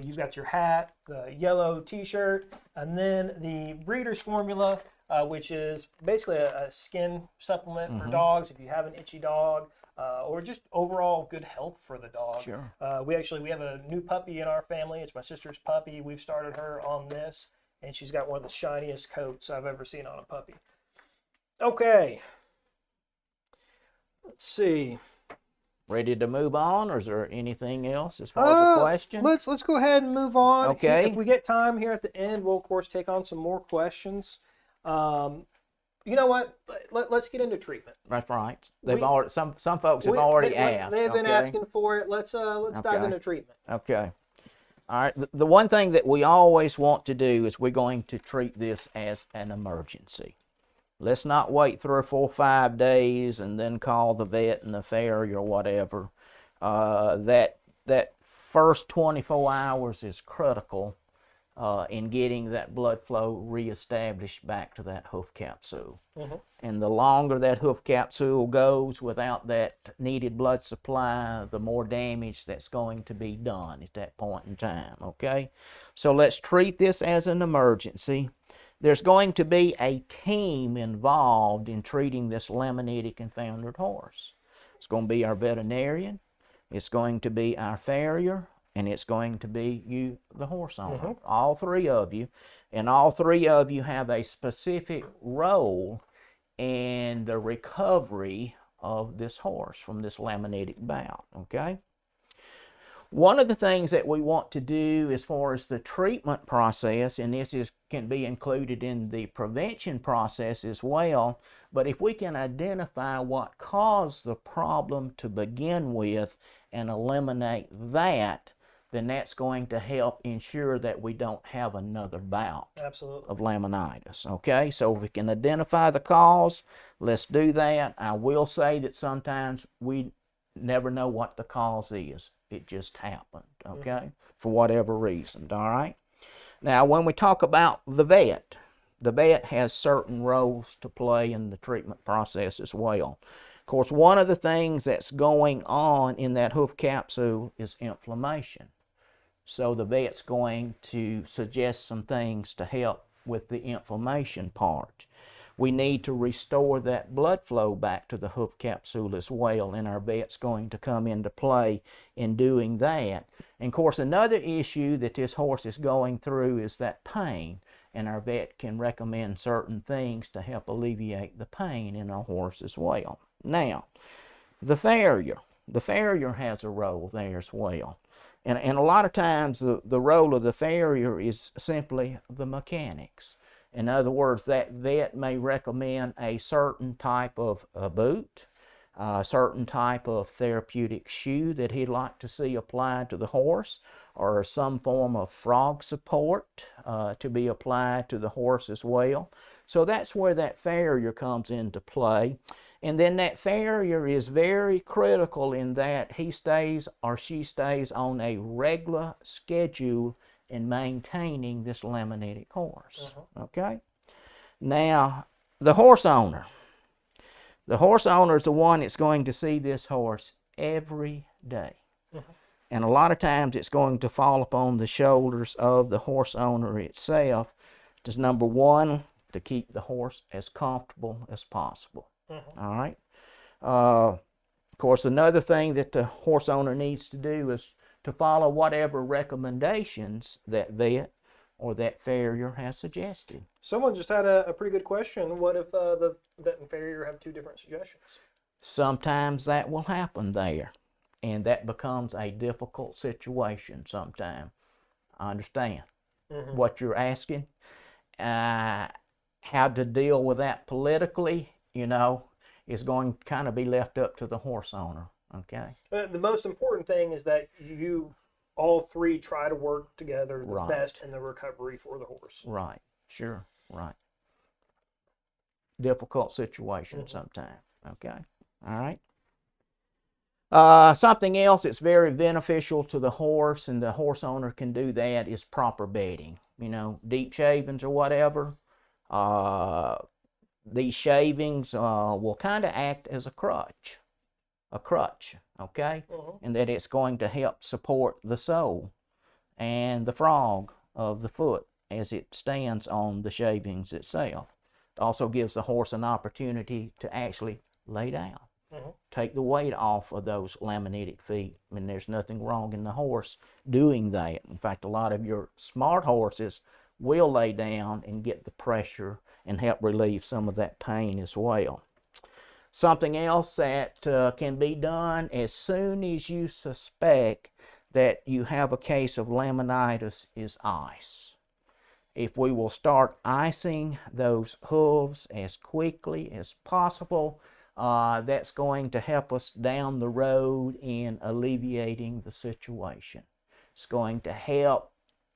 You've got your hat, the yellow t-shirt, and then the breeder's formula, which is basically a skin supplement for dogs if you have an itchy dog, or just overall good health for the dog. Sure. We have a new puppy in our family. It's my sister's puppy. We've started her on this, and she's got one of the shiniest coats I've ever seen on a puppy. Okay. Let's see. Ready to move on, or is there anything else as far as the question? Let's go ahead and move on. Okay. If we get time here at the end, we'll of course take on some more questions. You know what? Let's get into treatment. That's right. Some folks have already asked. They've been asking for it. Let's dive into treatment. Okay. All right. The one thing that we always want to do is we're going to treat this as an emergency. Let's not wait 3 or 4 or 5 days and then call the vet and the farrier or whatever. That first 24 hours is critical in getting that blood flow reestablished back to that hoof capsule. And the longer that hoof capsule goes without that needed blood supply, the more damage that's going to be done at that point in time. Okay? So let's treat this as an emergency. There's going to be a team involved in treating this laminitic confounded horse. It's going to be our veterinarian, it's going to be our farrier, and it's going to be you, the horse owner. All 3 of you. And all 3 of you have a specific role in the recovery of this horse from this laminitic bout. Okay? One of the things that we want to do as far as the treatment process, and this can be included in the prevention process as well, but if we can identify what caused the problem to begin with and eliminate that, then that's going to help ensure that we don't have another bout of laminitis. Okay, so if we can identify the cause, let's do that. I will say that sometimes we never know what the cause is. It just happened, okay, for whatever reason, all right? Now, when we talk about the vet has certain roles to play in the treatment process as well. Of course, one of the things that's going on in that hoof capsule is inflammation. So the vet's going to suggest some things to help with the inflammation part. We need to restore that blood flow back to the hoof capsule as well, and our vet's going to come into play in doing that. And of course, another issue that this horse is going through is that pain, and our vet can recommend certain things to help alleviate the pain in our horse as well. Now, the farrier has a role there as well. And a lot of times the role of the farrier is simply the mechanics. In other words, that vet may recommend a certain type of boot, a certain type of therapeutic shoe that he'd like to see applied to the horse, or some form of frog support to be applied to the horse as well. So that's where that farrier comes into play. And then that farrier is very critical in that he stays or she stays on a regular schedule in maintaining this laminitic horse. Okay? Now, the horse owner. The horse owner is the one that's going to see this horse every day. And a lot of times it's going to fall upon the shoulders of the horse owner itself to, number one, to keep the horse as comfortable as possible. All right? Of course, another thing that the horse owner needs to do is to follow whatever recommendations that vet or that farrier has suggested. Someone just had a pretty good question. What if the vet and farrier have 2 different suggestions? Sometimes that will happen there. and that becomes a difficult situation sometimes. I understand what you're asking. How to deal with that politically, is going to kind of be left up to the horse owner. Okay. The most important thing is that you all three try to work together the Right. best in the recovery for the horse. Right. Sure. Right. Difficult situation sometimes. Okay. All right. Something else that's very beneficial to the horse, and the horse owner can do that, is proper bedding. Deep shavings or whatever. These shavings will kind of act as a crutch, okay? And that it's going to help support the sole and the frog of the foot as it stands on the shavings itself. It also gives the horse an opportunity to actually lay down. Take the weight off of those laminitic feet. I mean, there's nothing wrong in the horse doing that. In fact, a lot of your smart horses will lay down and get the pressure and help relieve some of that pain as well. Something else that can be done as soon as you suspect that you have a case of laminitis is ice. If we will start icing those hooves as quickly as possible, that's going to help us down the road in alleviating the situation. It's going to help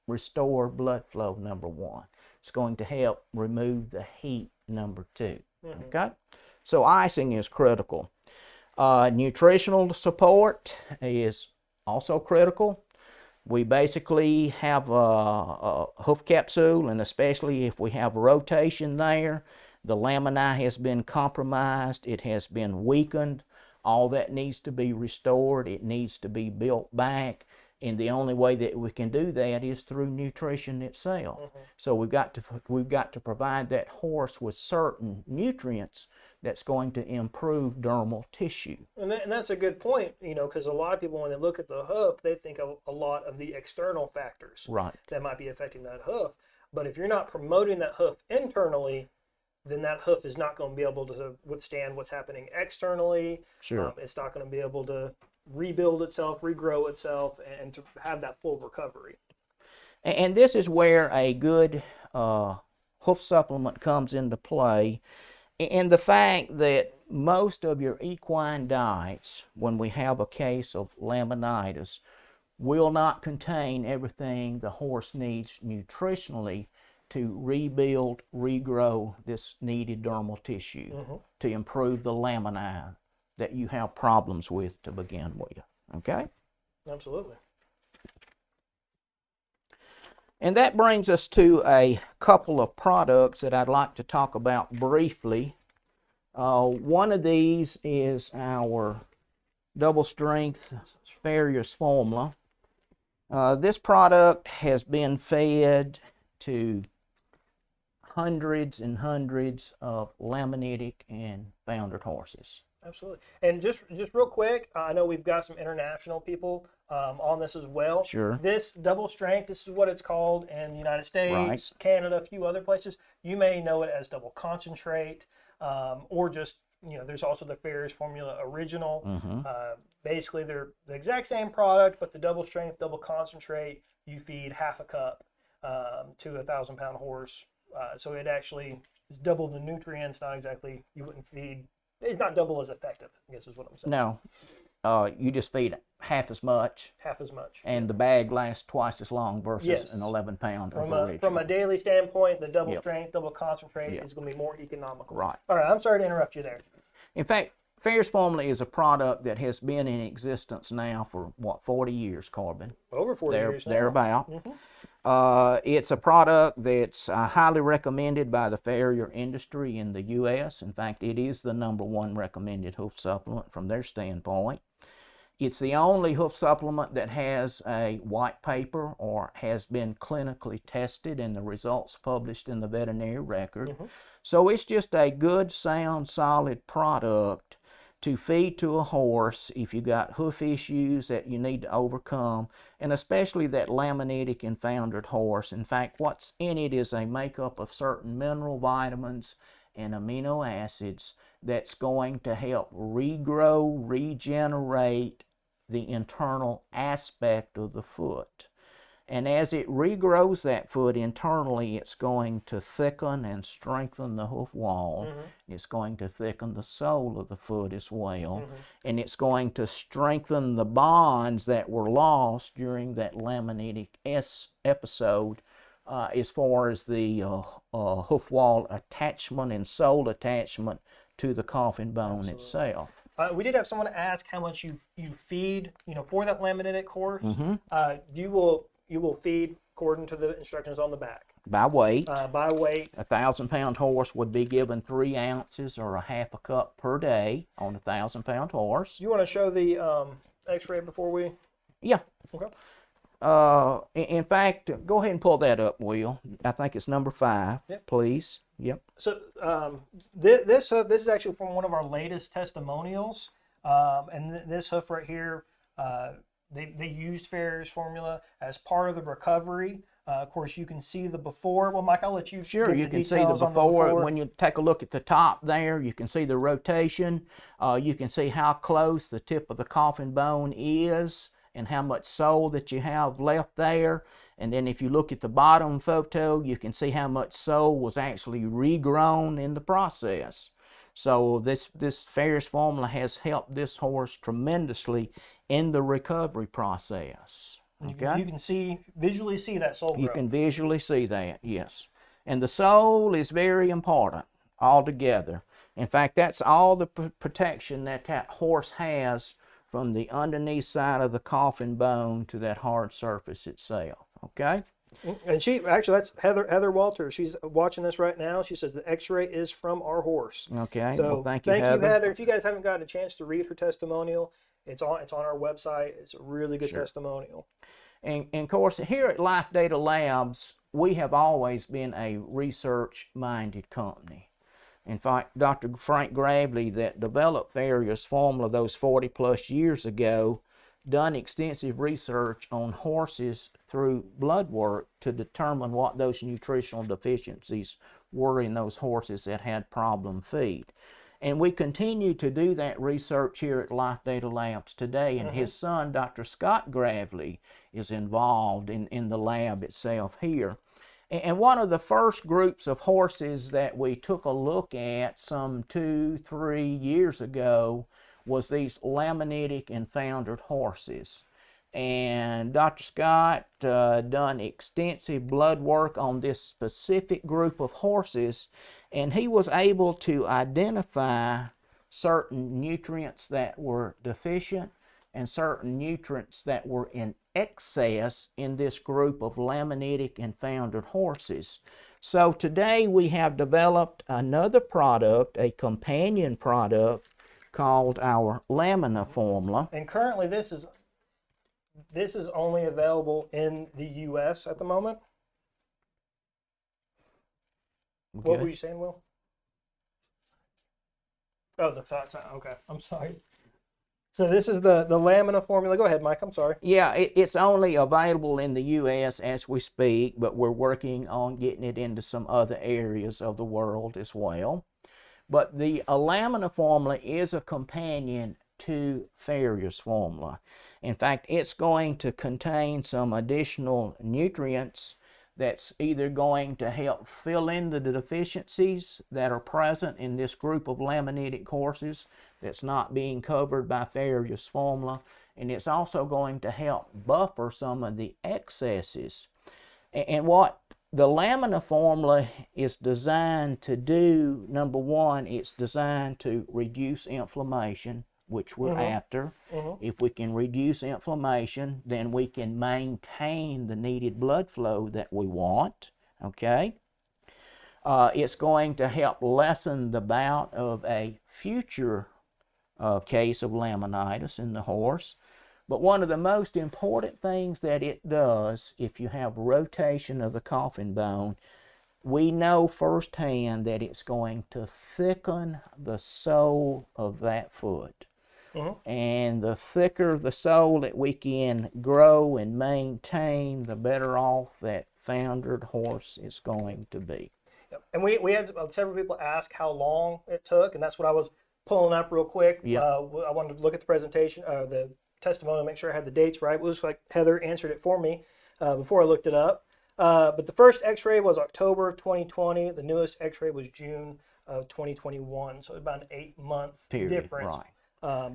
restore blood flow, number one. It's going to help remove the heat, number two. Okay? So icing is critical. Nutritional support is also critical. We basically have a hoof capsule, and especially if we have rotation there, the lamina has been compromised, it has been weakened. All that needs to be restored. It needs to be built back. And the only way that we can do that is through nutrition itself. So we've got to provide that horse with certain nutrients that's going to improve dermal tissue. And that's a good point, because a lot of people, when they look at the hoof, they think a lot of the external factors that might be affecting that hoof. But if you're not promoting that hoof internally, then that hoof is not going to be able to withstand what's happening externally. Sure. It's not going to be able to rebuild itself, regrow itself, and to have that full recovery. And this is where a good hoof supplement comes into play. And the fact that most of your equine diets, when we have a case of laminitis, will not contain everything the horse needs nutritionally to rebuild, regrow this needed dermal tissue, to improve the lamina that you have problems with to begin with. Okay? Absolutely. And that brings us to a couple of products that I'd like to talk about briefly. One of these is our double strength Farrier's formula. This product has been fed to hundreds and hundreds of laminitic and foundered horses. Absolutely. And just real quick, I know we've got some international people on this as well. Sure. This double strength, this is what it's called in the United States, Canada, a few other places. You may know it as double concentrate, or just, there's also the Farrier's Formula Original. Basically, they're the exact same product, but the double strength, double concentrate, you feed half a cup to a 1,000-pound horse. So it actually is double the nutrients, not exactly, you wouldn't feed, it's not double as effective, I guess is what I'm saying. No, you just feed half as much. Half as much. And the bag lasts twice as long versus an 11-pound From a daily standpoint, the double strength, double concentrate is going to be more economical. Right. All right, I'm sorry to interrupt you there. In fact, Farrier's Formula is a product that has been in existence now for, 40 years, Corbin? Over 40 years now. Thereabout. It's a product that's highly recommended by the farrier industry in the U.S. In fact, it is the #1 recommended hoof supplement from their standpoint. It's the only hoof supplement that has a white paper or has been clinically tested and the results published in the veterinary record. So it's just a good, sound, solid product to feed to a horse if you got hoof issues that you need to overcome, and especially that laminitic and foundered horse. In fact, what's in it is a makeup of certain mineral vitamins and amino acids that's going to help regrow, regenerate the internal aspect of the foot. And as it regrows that foot internally, it's going to thicken and strengthen the hoof wall. It's going to thicken the sole of the foot as well. And it's going to strengthen the bonds that were lost during that laminitic episode as far as the hoof wall attachment and sole attachment to the coffin bone itself. We did have someone ask how much you feed, for that laminitic horse. You will feed according to the instructions on the back. By weight. By weight. A 1,000-pound horse would be given 3 ounces or a half a cup per day on a 1,000-pound horse. Do you want to show the x-ray before we? Yeah. Okay. In fact, go ahead and pull that up, Will. I think it's number 5, please. Yep. So this hoof, this is actually from one of our latest testimonials, and this hoof right here, they used Farrier's formula as part of the recovery. Of course, you can see the before. Well, Mike, I'll let you. Sure, you can see the before. When you take a look at the top there, you can see the rotation. You can see how close the tip of the coffin bone is and how much sole that you have left there. And then if you look at the bottom photo, you can see how much sole was actually regrown in the process. So this Farrier's formula has helped this horse tremendously in the recovery process. Okay? You can visually see that sole growth. You can visually see that, yes. And the sole is very important altogether. In fact, that's all the protection that horse has from the underneath side of the coffin bone to that hard surface itself. Okay? And that's Heather Walter. She's watching this right now. She says the x-ray is from our horse. Okay. So well, thank you, Heather. If you guys haven't gotten a chance to read her testimonial, it's on our website. It's a really good testimonial. And of course, here at Life Data Labs, we have always been a research-minded company. In fact, Dr. Frank Gravely, that developed Farrier's formula those 40-plus years ago, done extensive research on horses through blood work to determine what those nutritional deficiencies were in those horses that had problem feet. And we continue to do that research here at Life Data Labs today, and his son, Dr. Scott Gravely, is involved in the lab itself here. And one of the first groups of horses that we took a look at some 2-3 years ago was these laminitic and foundered horses. And Dr. Scott done extensive blood work on this specific group of horses, and he was able to identify certain nutrients that were deficient and certain nutrients that were in excess in this group of laminitic and foundered horses. So today we have developed another product, a companion product called our Lamina formula. And currently this is only available in the U.S. at the moment. Okay. What were you saying, Will? Oh, the fat time. Okay, I'm sorry. So this is the Lamina formula. Go ahead, Mike. I'm sorry. Yeah, it's only available in the U.S. as we speak, but we're working on getting it into some other areas of the world as well. But the Lamina formula is a companion to Farrier's formula. In fact, it's going to contain some additional nutrients that's either going to help fill in the deficiencies that are present in this group of laminitic horses that's not being covered by Farrier's formula, and it's also going to help buffer some of the excesses. And what the Lamina formula is designed to do, number one, it's designed to reduce inflammation, which we're after. If we can reduce inflammation, then we can maintain the needed blood flow that we want, okay? It's going to help lessen the bout of a future case of laminitis in the horse. But one of the most important things that it does, if you have rotation of the coffin bone, we know firsthand that it's going to thicken the sole of that foot. And the thicker the sole that we can grow and maintain, the better off that foundered horse is going to be. And we had several people ask how long it took, and that's what I was pulling up real quick. I wanted to look at the presentation, the testimonial, make sure I had the dates right. It looks like Heather answered it for me before I looked it up. But the first x-ray was October of 2020. The newest x-ray was June of 2021. So about an 8-month difference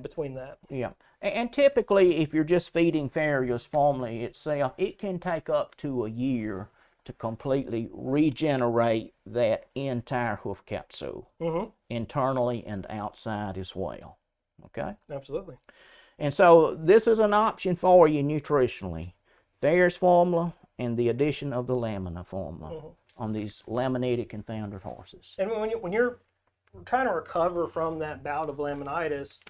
between that. Yeah. And typically, if you're just feeding Farrier's formula itself, it can take up to a year to completely regenerate that entire hoof capsule, internally and outside as well. Okay? Absolutely. And so this is an option for you nutritionally. Farrier's formula and the addition of the lamina formula on these laminitic and foundered horses. And when you're trying to recover from that bout of laminitis,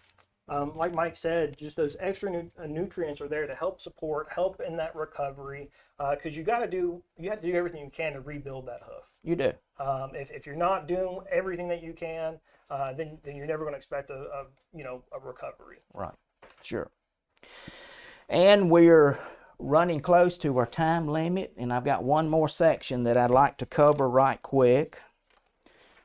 like Mike said, just those extra nutrients are there to help support, help in that recovery, because you have to do everything you can to rebuild that hoof. You do. If you're not doing everything that you can, then you're never going to expect a recovery. Right. Sure. And we're running close to our time limit, and I've got one more section that I'd like to cover right quick.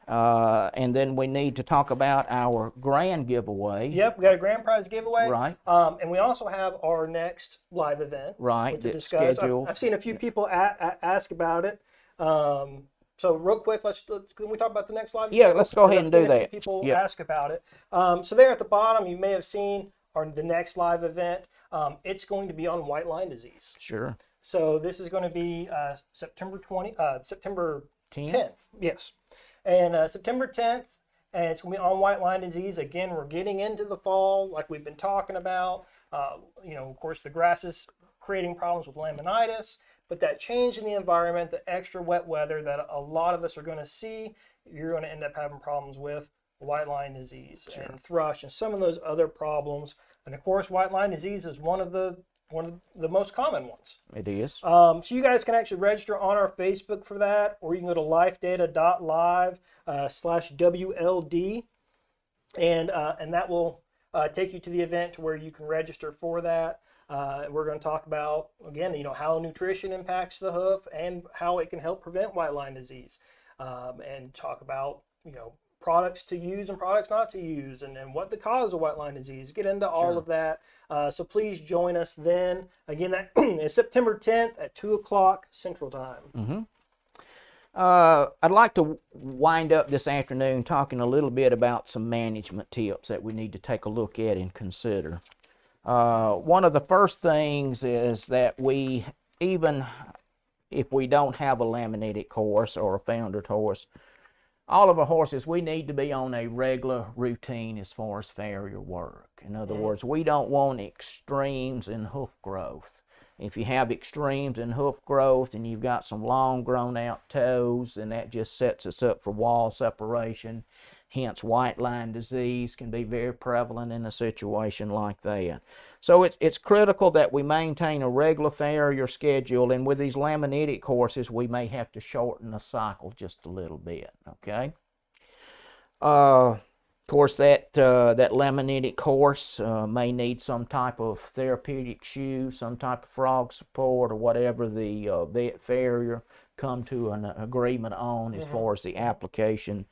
And then we need to talk about our grand giveaway. Yep, we got a grand prize giveaway. Right. And we also have our next live event. Right. To discuss. I've seen a few people ask about it. So real quick, can we talk about the next live event? Yeah, let's go ahead and do that. People ask about it. So there at the bottom, you may have seen the next live event. It's going to be on white line disease. Sure. So this is going to be September 10th. Yes. And September 10th, and it's going to be on white line disease. Again, we're getting into the fall, like we've been talking about. Of course, the grass is creating problems with laminitis, but that change in the environment, the extra wet weather that a lot of us are going to see, you're going to end up having problems with white line disease and thrush and some of those other problems. And of course, white line disease is one of the most common ones. It is. So you guys can actually register on our Facebook for that, or you can go to lifedata.live/WLD, and that will take you to the event to where you can register for that. We're going to talk about, again, how nutrition impacts the hoof and how it can help prevent white line disease, and talk about, products to use and products not to use, and what the cause of white line disease. Get into all of that. So please join us then. Again, that is September 10th at 2 o'clock Central Time. I'd like to wind up this afternoon talking a little bit about some management tips that we need to take a look at and consider. One of the first things is that even if we don't have a laminitic horse or a foundered horse, all of our horses, we need to be on a regular routine as far as farrier work. In other words, we don't want extremes in hoof growth. If you have extremes in hoof growth and you've got some long grown out toes, then that just sets us up for wall separation. Hence, white line disease can be very prevalent in a situation like that. So it's critical that we maintain a regular farrier schedule, and with these laminitic horses, we may have to shorten the cycle just a little bit, okay? Of course, that laminitic horse may need some type of therapeutic shoe, some type of frog support, or whatever the vet farrier come to an agreement on as far as the application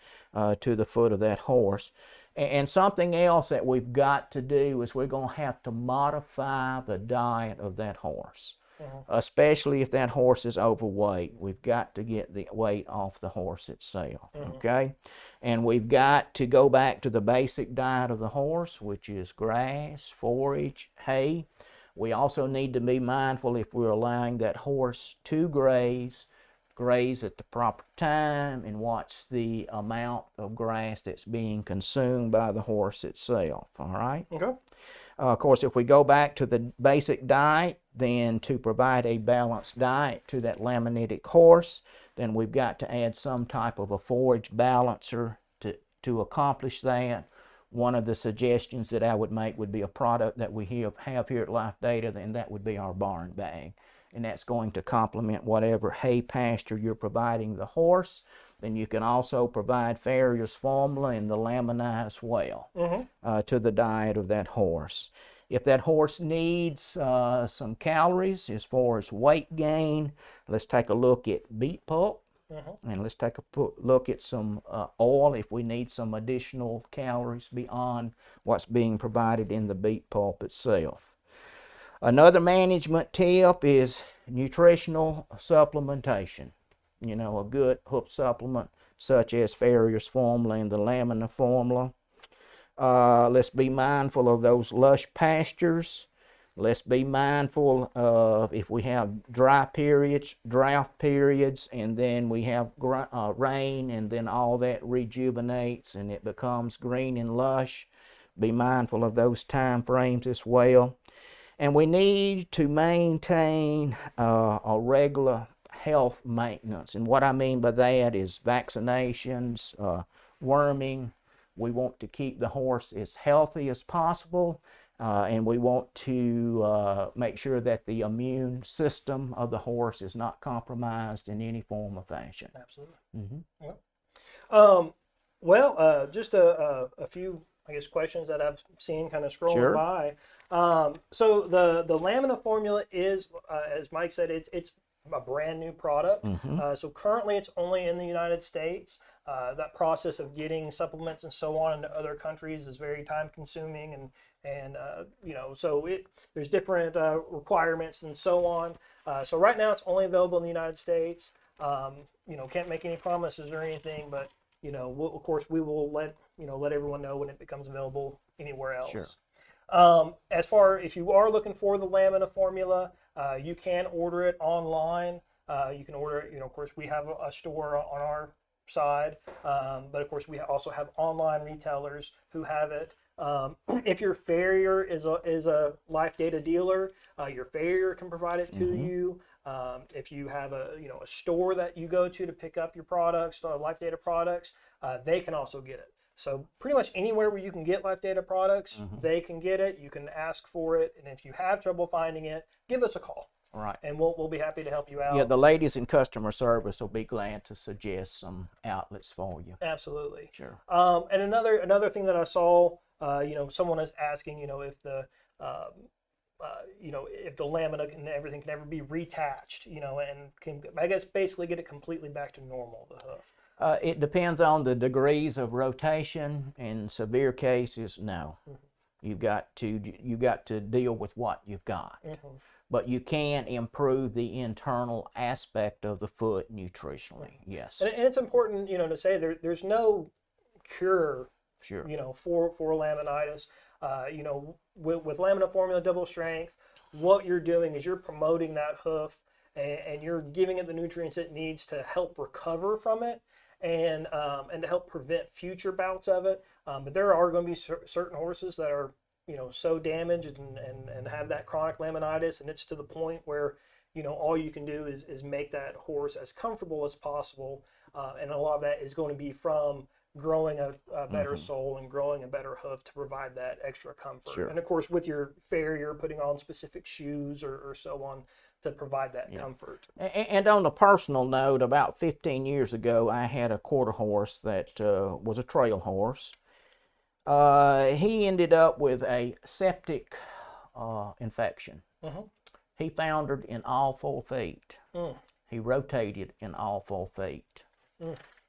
to the foot of that horse. And something else that we've got to do is we're going to have to modify the diet of that horse, especially if that horse is overweight. We've got to get the weight off the horse itself, okay? And we've got to go back to the basic diet of the horse, which is grass, forage, hay. We also need to be mindful, if we're allowing that horse to graze at the proper time, and watch the amount of grass that's being consumed by the horse itself, all right? Okay. Of course, if we go back to the basic diet, then to provide a balanced diet to that laminitic horse, then we've got to add some type of a forage balancer to accomplish that. One of the suggestions that I would make would be a product that we have here at Life Data, and that would be our barn bag. And that's going to complement whatever hay pasture you're providing the horse. Then you can also provide Farrier's formula and the lamina as well to the diet of that horse. If that horse needs some calories as far as weight gain, let's take a look at beet pulp. And let's take a look at some oil if we need some additional calories beyond what's being provided in the beet pulp itself. Another management tip is nutritional supplementation. You know, a good hoof supplement such as Farrier's formula and the Lamina formula. Let's be mindful of those lush pastures. Let's be mindful of if we have dry periods, drought periods, and then we have rain, and then all that rejuvenates and it becomes green and lush. Be mindful of those time frames as well. And we need to maintain a regular health maintenance. And what I mean by that is vaccinations, worming. We want to keep the horse as healthy as possible. And we want to make sure that the immune system of the horse is not compromised in any form or fashion. Absolutely. Mm-hmm. Well, just a few, I guess, questions that I've seen kind of scrolling Sure. by. So the Lamina formula is, as Mike said, it's a brand new product. Mm-hmm. So currently it's only in the United States. That process of getting supplements and so on into other countries is very time consuming, and so there's different requirements and so on. So right now it's only available in the United States. Can't make any promises or anything, but of course we will let everyone know when it becomes available anywhere else. Sure. As far if you are looking for the Lamina formula, you can order it online. You can order it. Of course, we have a store on our side, but of course we also have online retailers who have it. If your farrier is a Life Data dealer, your farrier can provide it to you. If you have a store that you go to pick up your products, Life Data products, they can also get it. So pretty much anywhere where you can get Life Data products, they can get it. You can ask for it, and if you have trouble finding it, give us a call. Right. And we'll be happy to help you out. Yeah, the ladies in customer service will be glad to suggest some outlets for you. Absolutely. Sure. And another thing that I saw, someone is asking, if the if the lamina and everything can ever be reattached, and can, I guess, basically get it completely back to normal, the hoof. It depends on the degrees of rotation. In severe cases, no. You've got to deal with what you've got. But you can improve the internal aspect of the foot nutritionally. Yes. And it's important, to say there's no cure, Sure. for laminitis. With Lamina formula double strength, what you're doing is you're promoting that hoof, and you're giving it the nutrients it needs to help recover from it, and to help prevent future bouts of it. But there are going to be certain horses that are so damaged and have that chronic laminitis, and it's to the point where all you can do is make that horse as comfortable as possible, and a lot of that is going to be from growing a better sole and growing a better hoof to provide that extra comfort. Sure. And of course with your farrier, putting on specific shoes or so on to provide that comfort. And on a personal note, about 15 years ago, I had a quarter horse that was a trail horse. He ended up with a septic infection. He foundered in all 4 feet. He rotated in all 4 feet.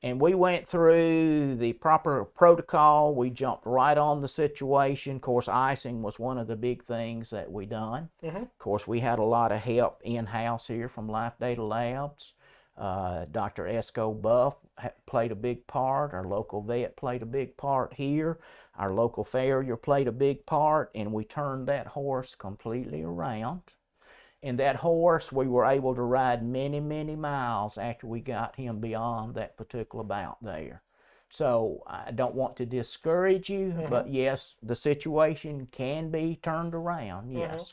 And we went through the proper protocol. We jumped right on the situation. Of course, icing was one of the big things that we done. Of course, we had a lot of help in-house here from Life Data Labs. Dr. Esco Buff played a big part. Our local vet played a big part here. Our local farrier played a big part, and we turned that horse completely around. And that horse, we were able to ride many, many miles after we got him beyond that particular bout there. So I don't want to discourage you, but yes, the situation can be turned around, yes.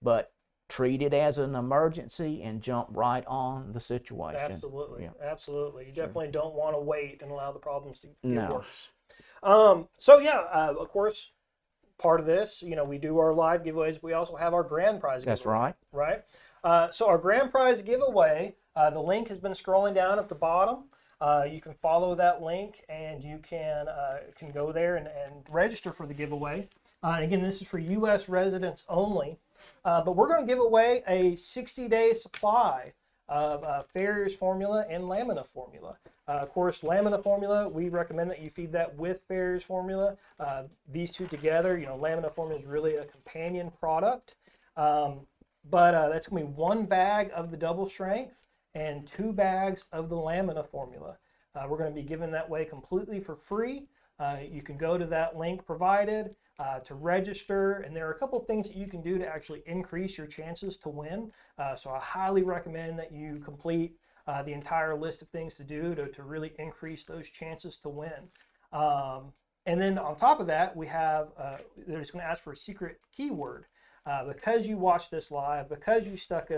But treat it as an emergency and jump right on the situation. Absolutely. Yeah. Absolutely. You definitely don't want to wait and allow the problems to get worse. Of course, part of this, we do our live giveaways. We also have our grand prize giveaway. That's right. Right? So our grand prize giveaway, the link has been scrolling down at the bottom. You can follow that link, and you can go there and register for the giveaway. And again, this is for U.S. residents only. But we're going to give away a 60-day supply of Farrier's formula and Lamina formula. Of course, Lamina formula, we recommend that you feed that with Farrier's formula. These two together, Lamina formula is really a companion product. But that's going to be 1 bag of the double strength and 2 bags of the Lamina formula. We're going to be giving that away completely for free. You can go to that link provided to register, and there are a couple things that you can do to actually increase your chances to win. So I highly recommend that you complete the entire list of things to do to really increase those chances to win. And then on top of that, we have, they're just going to ask for a secret keyword. Because you watched this live, because you stuck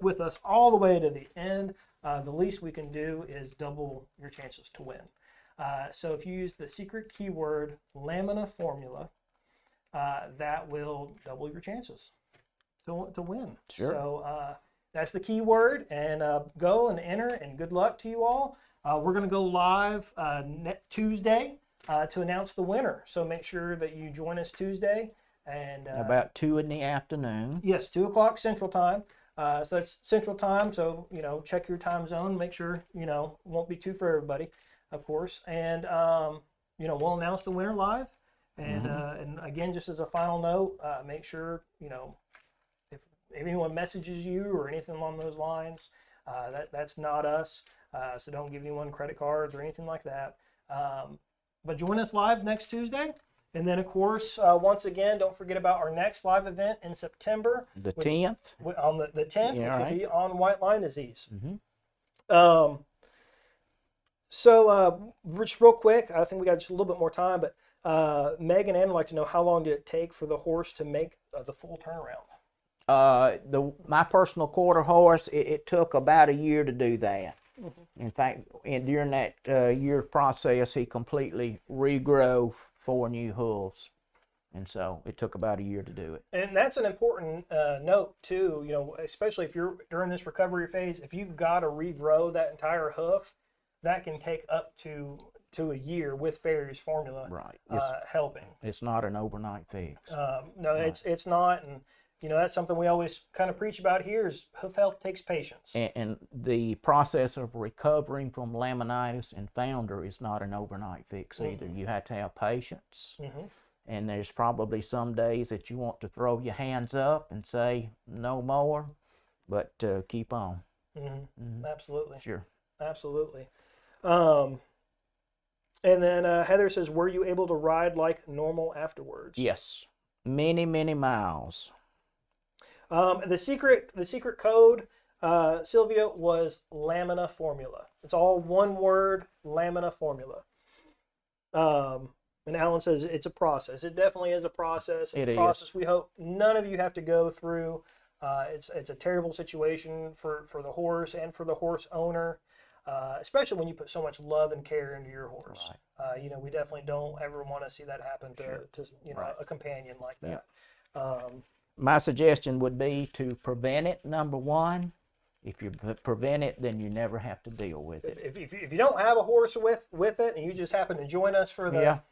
with us all the way to the end, the least we can do is double your chances to win. So if you use the secret keyword Lamina formula, that will double your chances to win. Sure. So that's the keyword, and go and enter, and good luck to you all. We're going to go live Tuesday to announce the winner. So make sure that you join us Tuesday. And About 2 in the afternoon. yes, 2 o'clock Central Time. So that's Central Time. So, check your time zone. Make sure, won't be 2 for everybody, of course. And, we'll announce the winner live. And, and again, just as a final note, make sure, if anyone messages you or anything along those lines, that's not us. So don't give anyone credit cards or anything like that. But join us live next Tuesday. And then, of course, once again, don't forget about our next live event in September. The 10th. On the 10th, Yeah, which right. will be on white line disease. Mm-hmm. So, just real quick, I think we got just a little bit more time, but Meg and Ann would like to know, how long did it take for the horse to make the full turnaround? My personal quarter horse, it took about a year to do that. In fact, during that year process, he completely regrowed 4 new hooves, and so it took about a year to do it. And that's an important note too. Especially if you're during this recovery phase, if you've got to regrow that entire hoof, that can take up to a year with Fairy's formula, Right. helping. It's not an overnight fix. No, it's not, and that's something we always kind of preach about here is hoof health takes patience. And the process of recovering from laminitis and founder is not an overnight fix either. You have to have patience. And there's probably some days that you want to throw your hands up and say, no more, but keep on. Absolutely. Sure. Absolutely. And then Heather says, were you able to ride like normal afterwards? Yes. Many, many miles. The secret code, Sylvia, was Lamina formula. It's all one word, Lamina formula. And Alan says it's a process. It definitely is a process. It's a process we hope none of you have to go through. It's a terrible situation for the horse and for the horse owner, especially when you put so much love and care into your horse. Right. We definitely don't ever want to see that happen to right. a companion like that. Yeah. My suggestion would be to prevent it, number one. If you prevent it, then you never have to deal with it. If you don't have a horse with it, and you just happen to join us for the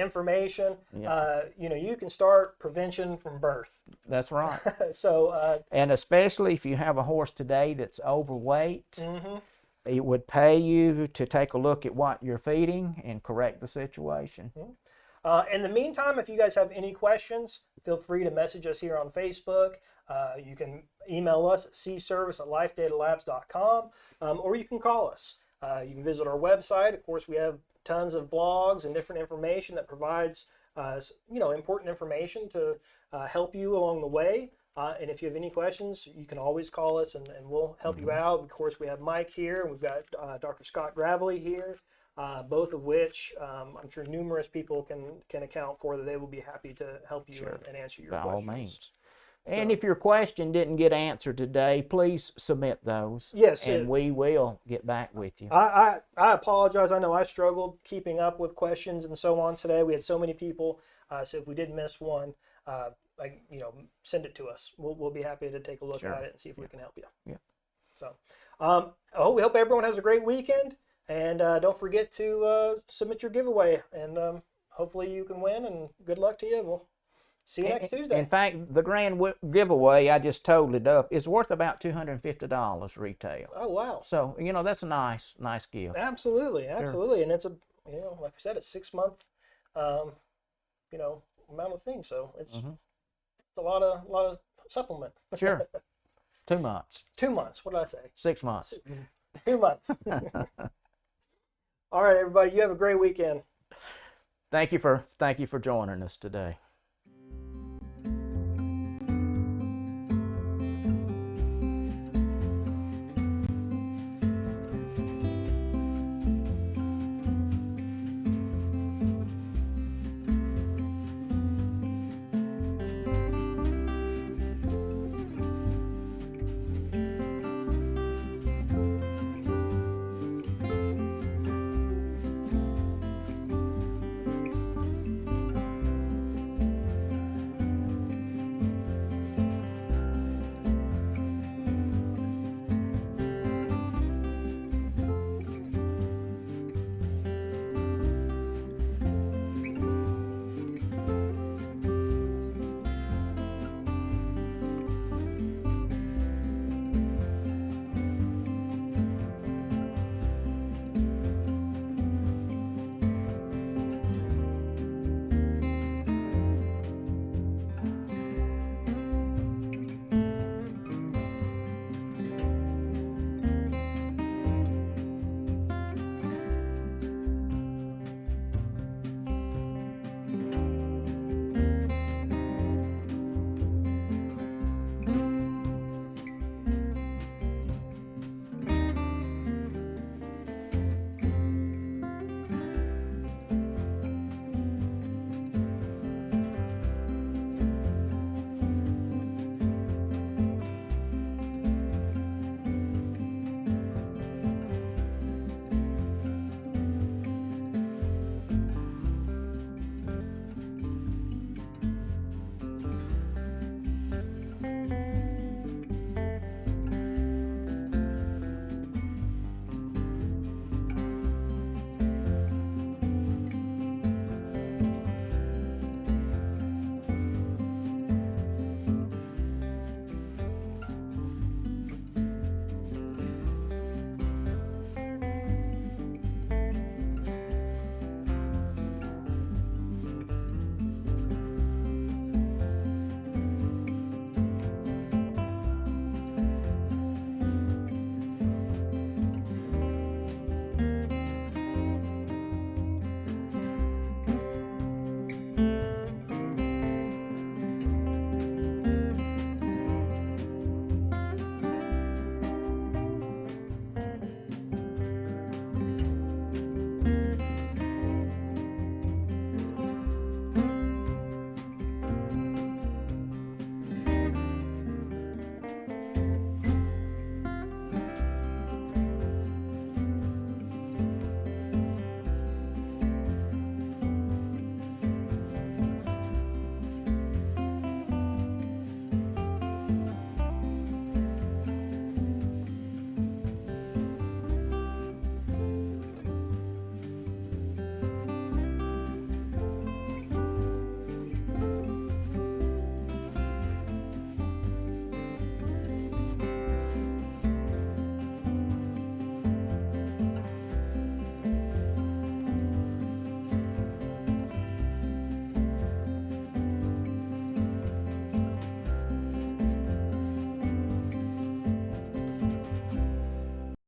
information, you can start prevention from birth. That's right. So and especially if you have a horse today that's overweight, it would pay you to take a look at what you're feeding and correct the situation. In the meantime, if you guys have any questions, feel free to message us here on Facebook. You can email us at cservice@lifedatalabs.com, or you can call us. You can visit our website. Of course, we have tons of blogs and different information that provides important information to help you along the way. And if you have any questions, you can always call us and we'll help you out. Of course, we have Mike here, and we've got Dr. Scott Gravely here. Both of which I'm sure numerous people can account for, that they will be happy to help you and answer your questions. By all means. And if your question didn't get answered today, please submit those. Yes. And we will get back with you. I apologize. I know I struggled keeping up with questions and so on today. We had so many people. So if we did miss one, send it to us. We'll be happy to take a look at it and see if we can help you. Yeah. So we hope everyone has a great weekend. And don't forget to submit your giveaway, and hopefully you can win, and good luck to you. We'll see you next Tuesday. In fact, the grand giveaway, I just totaled it up, is worth about $250 retail. Oh, wow. So, that's a nice gift. Absolutely. Sure. And it's like I said, it's 6 month, amount of things. So it's a lot of supplement. Sure. 2 months. 2 months. What did I say? 6 months. 2 months. All right, everybody. You have a great weekend. Thank you for joining us today.